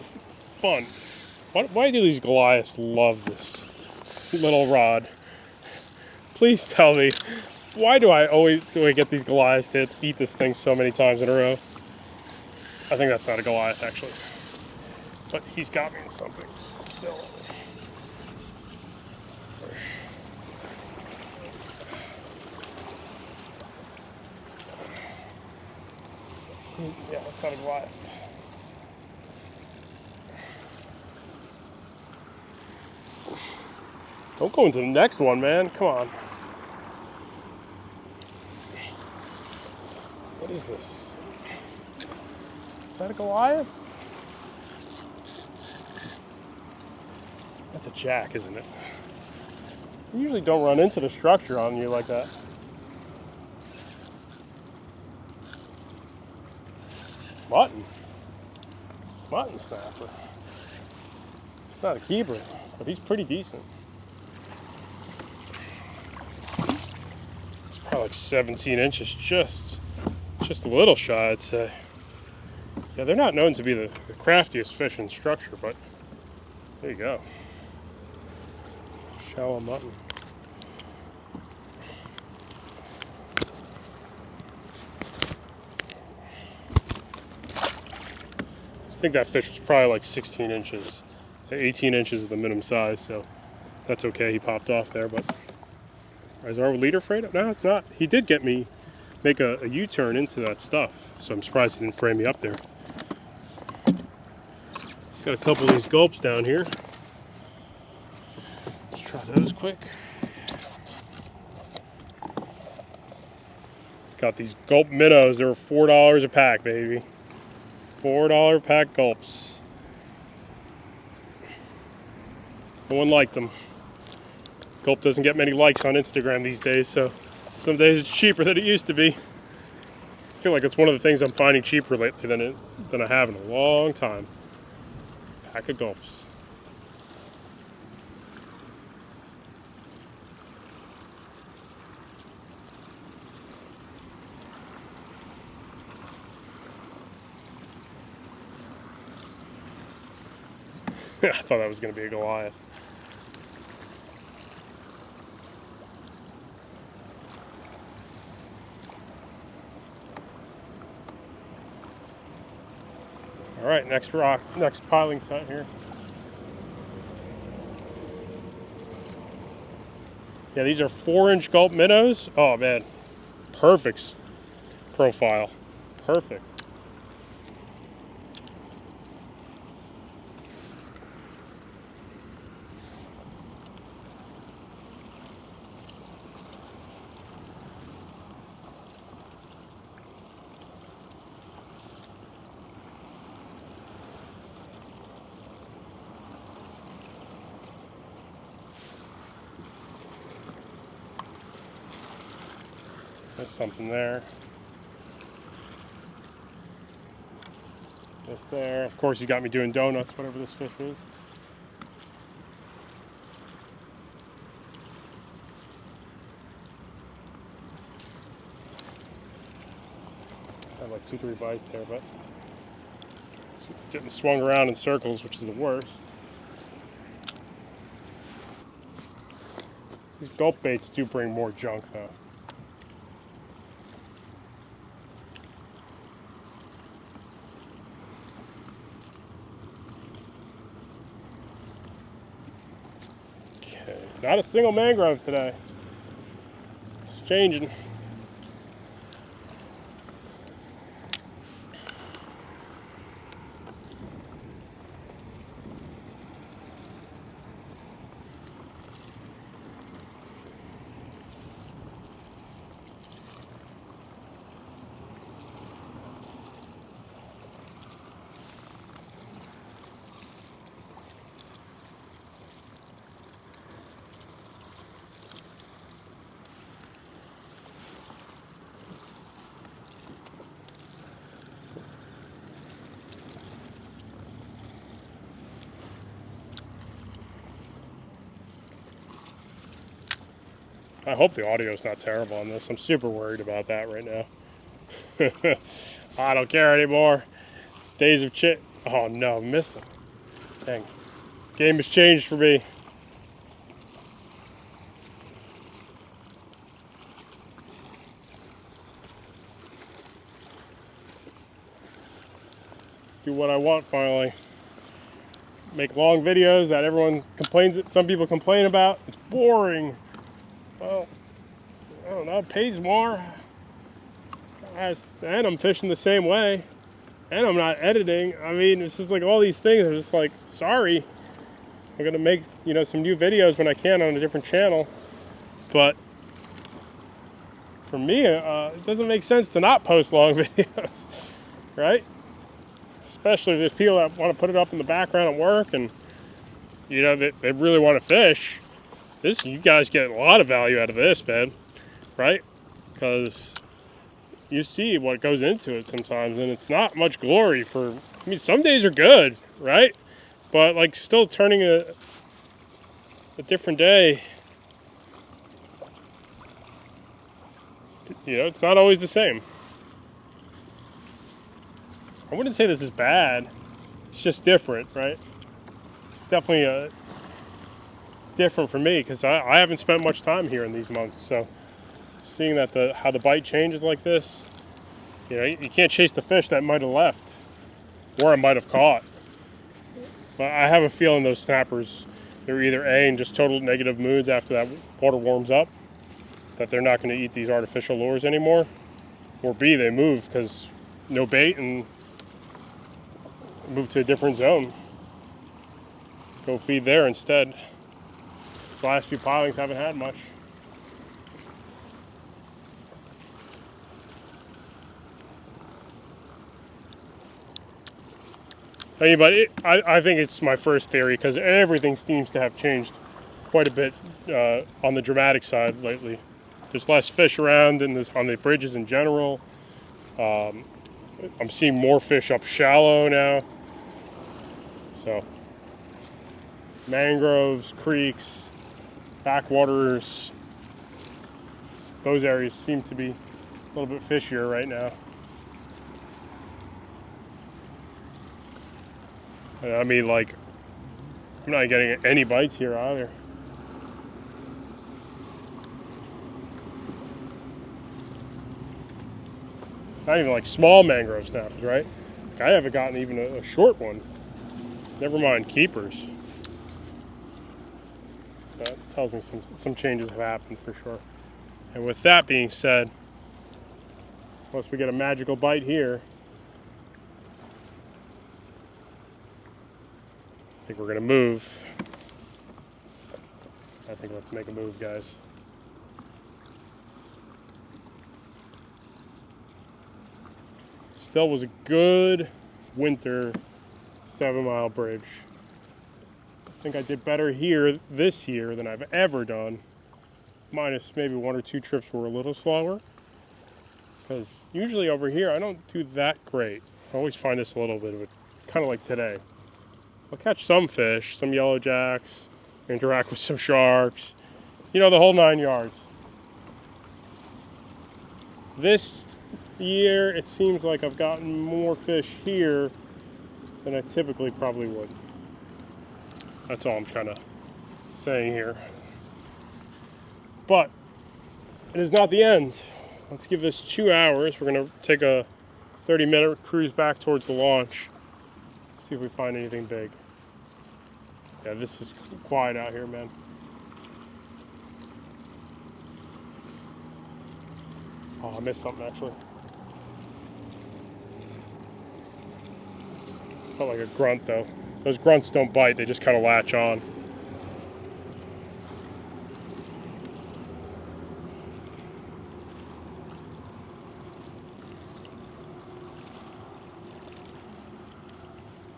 fun. Why do these Goliaths love this little rod? Please tell me, why do I get these Goliaths to eat this thing so many times in a row? I think that's not a Goliath, actually. But he's got me in something still. Yeah, that's not a Goliath. Don't go into the next one, man. Come on. What is this? Is that a Goliath? That's a jack, isn't it? You usually don't run into the structure on you like that. Mutton. Mutton snapper. Not a keeper, but he's pretty decent. It's probably like 17 inches, just a little shy, I'd say. Yeah, they're not known to be the craftiest fish in structure, but there you go. Shallow mutton. think that fish was probably like 16 inches. 18 inches is the minimum size, so that's okay. He popped off there, but is our leader afraid of? No, it's not. He did get me make a U-turn into that stuff, so I'm surprised he didn't frame me up there. Got a couple of these gulps down here. Let's try those quick. Got these gulp minnows. They were $4 a pack, baby. $4 a pack gulps. No one liked them. Gulp doesn't get many likes on Instagram these days, so some days it's cheaper than it used to be. I feel like it's one of the things I'm finding cheaper lately than I have in a long time. Pack of gulps. I thought that was going to be a Goliath. All right, next rock, next piling site here. Yeah, these are 4-inch gulp minnows. Oh man, perfect profile, perfect. There's something there. Just there. Of course, he got me doing donuts, whatever this fish is. Had like 2-3 bites there, but it's getting swung around in circles, which is the worst. These gulp baits do bring more junk, though. Not a single mangrove today. It's changing. I hope the audio is not terrible on this. I'm super worried about that right now. I don't care anymore. Days of chit. Oh no, missed him. Dang. Game has changed for me. Do what I want finally. Make long videos that everyone complains, some people complain about. It's boring. Well, I don't know, it pays more. And I'm fishing the same way. And I'm not editing. I mean, it's just like all these things are just like, sorry. I'm gonna make, some new videos when I can on a different channel. But for me, it doesn't make sense to not post long videos, right? Especially if there's people that want to put it up in the background at work and, they really want to fish. You guys get a lot of value out of this, man, right? Because you see what goes into it sometimes, and it's not much glory for, some days are good, right? But, like, still turning a different day, it's not always the same. I wouldn't say this is bad. It's just different, right? It's definitely different for me because I haven't spent much time here in these months. So seeing that how the bite changes like this, you can't chase the fish that might have left. where I might have caught. But I have a feeling those snappers, they're either A, in just total negative moods after that water warms up, that they're not going to eat these artificial lures anymore, or B, they move because no bait and move to a different zone. Go feed there instead. These last few pilings haven't had much. Anybody, I think it's my first theory because everything seems to have changed quite a bit on the dramatic side lately. There's less fish around on the bridges in general. I'm seeing more fish up shallow now. So, mangroves, creeks, backwaters, those areas seem to be a little bit fishier right now. I mean, like, I'm not getting any bites here either. Not even like small mangrove snappers, right? I haven't gotten even a short one. Never mind keepers. That tells me some changes have happened for sure. And with that being said, unless we get a magical bite here, I think we're gonna move. I think let's make a move, guys. Still was a good winter 7-mile bridge. I think I did better here this year than I've ever done. Minus maybe 1 or 2 trips were a little slower. Because usually over here I don't do that great. I always find this a little bit of a, kind of like today. I'll catch some fish, some yellow jacks, interact with some sharks, you know, the whole 9 yards. This year, it seems like I've gotten more fish here than I typically probably would. That's all I'm kind of saying here. But it is not the end. Let's give this 2 hours. We're going to take a 30-minute cruise back towards the launch. See if we find anything big. Yeah, this is quiet out here, man. Oh, I missed something actually. Felt like a grunt though. Those grunts don't bite, they just kind of latch on.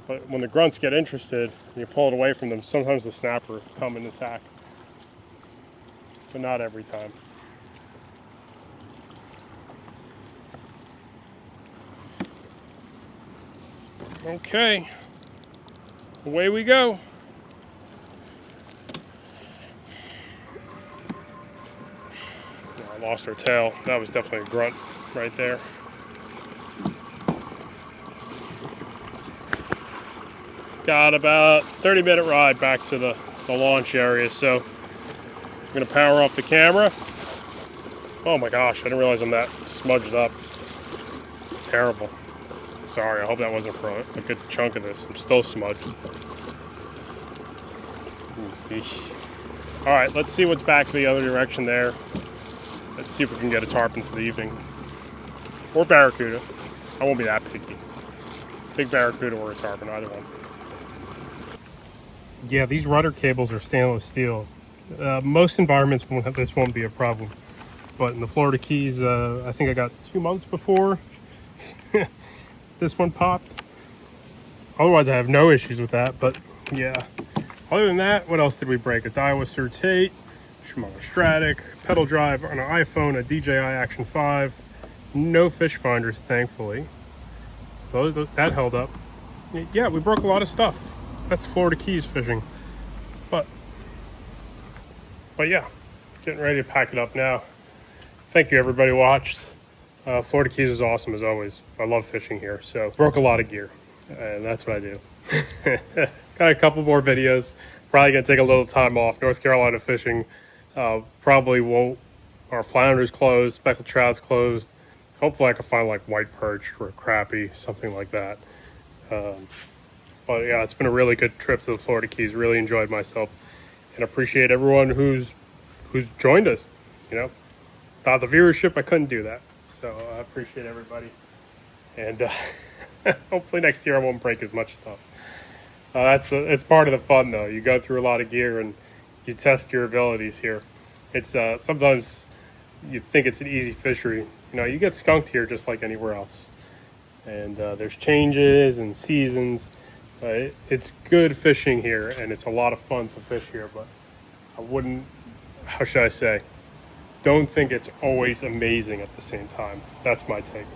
But when the grunts get interested, and you pull it away from them, sometimes the snapper come and attack. But not every time. Okay, away we go. I lost our tail. That was definitely a grunt right there. Got about 30-minute ride back to the launch area, so I'm gonna power off the camera. Oh my gosh, I didn't realize I'm that smudged up. Terrible. Sorry, I hope that wasn't for a good chunk of this. I'm still smudged. All right, let's see what's back the other direction there. Let's see if we can get a tarpon for the evening. Or barracuda. I won't be that picky. Big barracuda or a tarpon, either one. Yeah, these rudder cables are stainless steel. Most environments, this won't be a problem. But in the Florida Keys, I think I got 2 months before this one popped. Otherwise, I have no issues with that, but yeah. Other than that, what else did we break? A Daiwa Sir Tate, Shimano Stratic, pedal drive on an iPhone, a DJI Action 5. No fish finders, thankfully. So that held up. Yeah, we broke a lot of stuff. That's Florida Keys fishing. But yeah, getting ready to pack it up now. Thank you, everybody who watched. Florida Keys is awesome as always. I love fishing here, so broke a lot of gear, and that's what I do. Got a couple more videos. Probably gonna take a little time off. North Carolina fishing probably won't. Our flounders closed, speckled trout's closed. Hopefully I can find like white perch or crappie, something like that. But yeah, it's been a really good trip to the Florida Keys. Really enjoyed myself, and appreciate everyone who's joined us. You know, without the viewership, I couldn't do that. So I appreciate everybody, and hopefully next year I won't break as much stuff. It's part of the fun though. You go through a lot of gear and you test your abilities here. It's sometimes you think it's an easy fishery. You know, you get skunked here just like anywhere else. And there's changes and seasons. It's good fishing here, and it's a lot of fun to fish here. But I wouldn't, how should I say, don't think it's always amazing at the same time. That's my take.